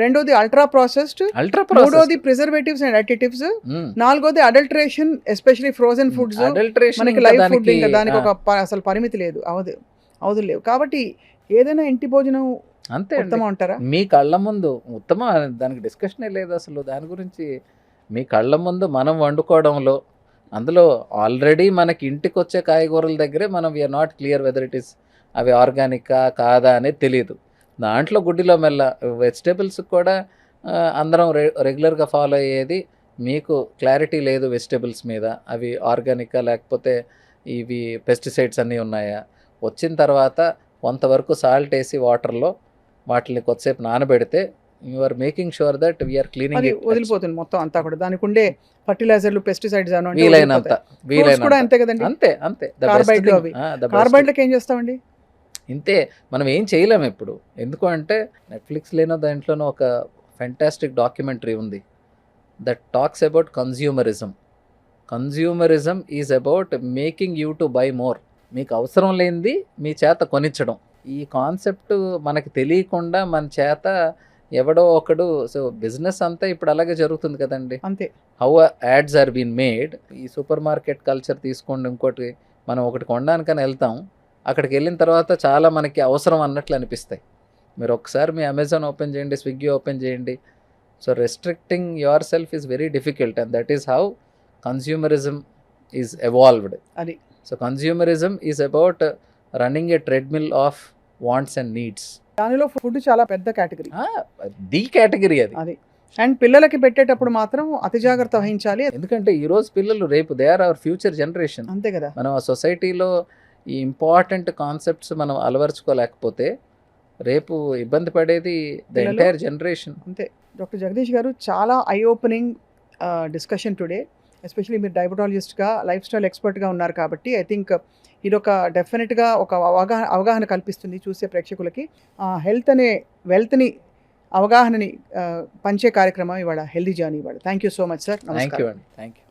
రెండోది అల్ట్రా ప్రాసెస్డ్, మూడోది ప్రిజర్వేటివ్స్ అండ్ అడిటివ్స్, నాలుగోది అడల్టరేషన్, ఎస్పెషల్లీ ఫ్రోజన్ ఫుడ్స్. మనకి లైవ్ ఫుడ్ ఇంకా దానికి ఒక అసలు పరిమితి లేదు, అవధులు లేవు. కాబట్టి ఏదైనా ఇంటి భోజనం అంతే ఉత్తమం అంటారా? మీ కళ్ళ ముందు ఉత్తమం, దానికి డిస్కషనే లేదు అసలు. దాని గురించి మీ కళ్ళ ముందు మనం వండుకోవడంలో, అందులో ఆల్రెడీ మనకి ఇంటికి వచ్చే కాయగూరల దగ్గరే మనం we're not clear whether it is అవి ఆర్గానికా కాదా అనేది తెలియదు. దాంట్లో గుడ్డిలో మెల్ల వెజిటేబుల్స్ కూడా అందరం రెగ్యులర్గా ఫాలో అయ్యేది, మీకు క్లారిటీ లేదు వెజిటేబుల్స్ మీద, అవి ఆర్గానికా లేకపోతే ఇవి పెస్టిసైడ్స్ అన్నీ ఉన్నాయా. వచ్చిన తర్వాత కొంతవరకు సాల్ట్ వేసి వాటర్లో వాటిని కొద్దిసేపు నానబెడితే you are making sure that we're cleaning it. వదిలిపోతుంది మొత్తం అంతా కూడా, దానికి ఉండే ఫర్టిలైజర్లు, పెస్టిసైడ్స్ వీలైనంత కూడా అంతే కదండి. అంతే కార్బైడ్లకు ఏం చేస్తామండి? ఇంతే, మనం ఏం చేయలేము ఇప్పుడు. ఎందుకు అంటే నెట్ఫ్లిక్స్ లేనో దాంట్లోనూ ఒక ఫెంటాస్టిక్ డాక్యుమెంటరీ ఉంది that talks about consumerism. Consumerism is about making you to buy more. మీకు అవసరం లేనిది మీ చేత కొనిచ్చడం. ఈ కాన్సెప్ట్ మనకి తెలియకుండా మన చేత ఎవడో ఒకడు, సో బిజినెస్ అంతా ఇప్పుడు అలాగే జరుగుతుంది కదండి. అంతే, how ads are been made. ఈ సూపర్ మార్కెట్ కల్చర్ తీసుకోండి, ఇంకోటి మనం ఒకటి కొనడానికని వెళ్తాం, అక్కడికి వెళ్ళిన తర్వాత చాలా మనకి అవసరం అన్నట్లు అనిపిస్తాయి. మీరు ఒకసారి మీ అమెజాన్ ఓపెన్ చేయండి, స్విగ్గీ ఓపెన్ చేయండి. So restricting yourself is very difficult and that is how consumerism is evolved. అది so consumerism is about running a treadmill of wants and needs. దానిలో ఫుడ్ చాలా పెద్ద కేటగిరీ, ది కేటగిరీ అది. అండ్ పిల్లలకి పెట్టేటప్పుడు మాత్రం అతి జాగ్రత్త వహించాలి. ఎందుకంటే ఈరోజు పిల్లలు రేపు they are our future generation. అంతే కదా. మనం ఆ సొసైటీలో ఈ ఇంపార్టెంట్ కాన్సెప్ట్స్ మనం అలవర్చుకోలేకపోతే రేపు ఇబ్బంది పడేది ద ఎంటైర్ జనరేషన్. అంతే. డాక్టర్ జగదీష్ గారు, చాలా eye opening discussion today. Especially మీరు డయాబెటాలజిస్ట్గా, లైఫ్ స్టైల్ ఎక్స్పర్ట్గా ఉన్నారు కాబట్టి ఐ థింక్ ఇది ఒక డెఫినెట్గా ఒక అవగాహన కల్పిస్తుంది చూసే ప్రేక్షకులకి. హెల్త్ అనే వెల్త్ని, అవగాహనని పంచే కార్యక్రమం ఇవాళ హెల్దీ జర్నీ ఇవాళ. Thank you so much sir. Thank you అండి. Thank you.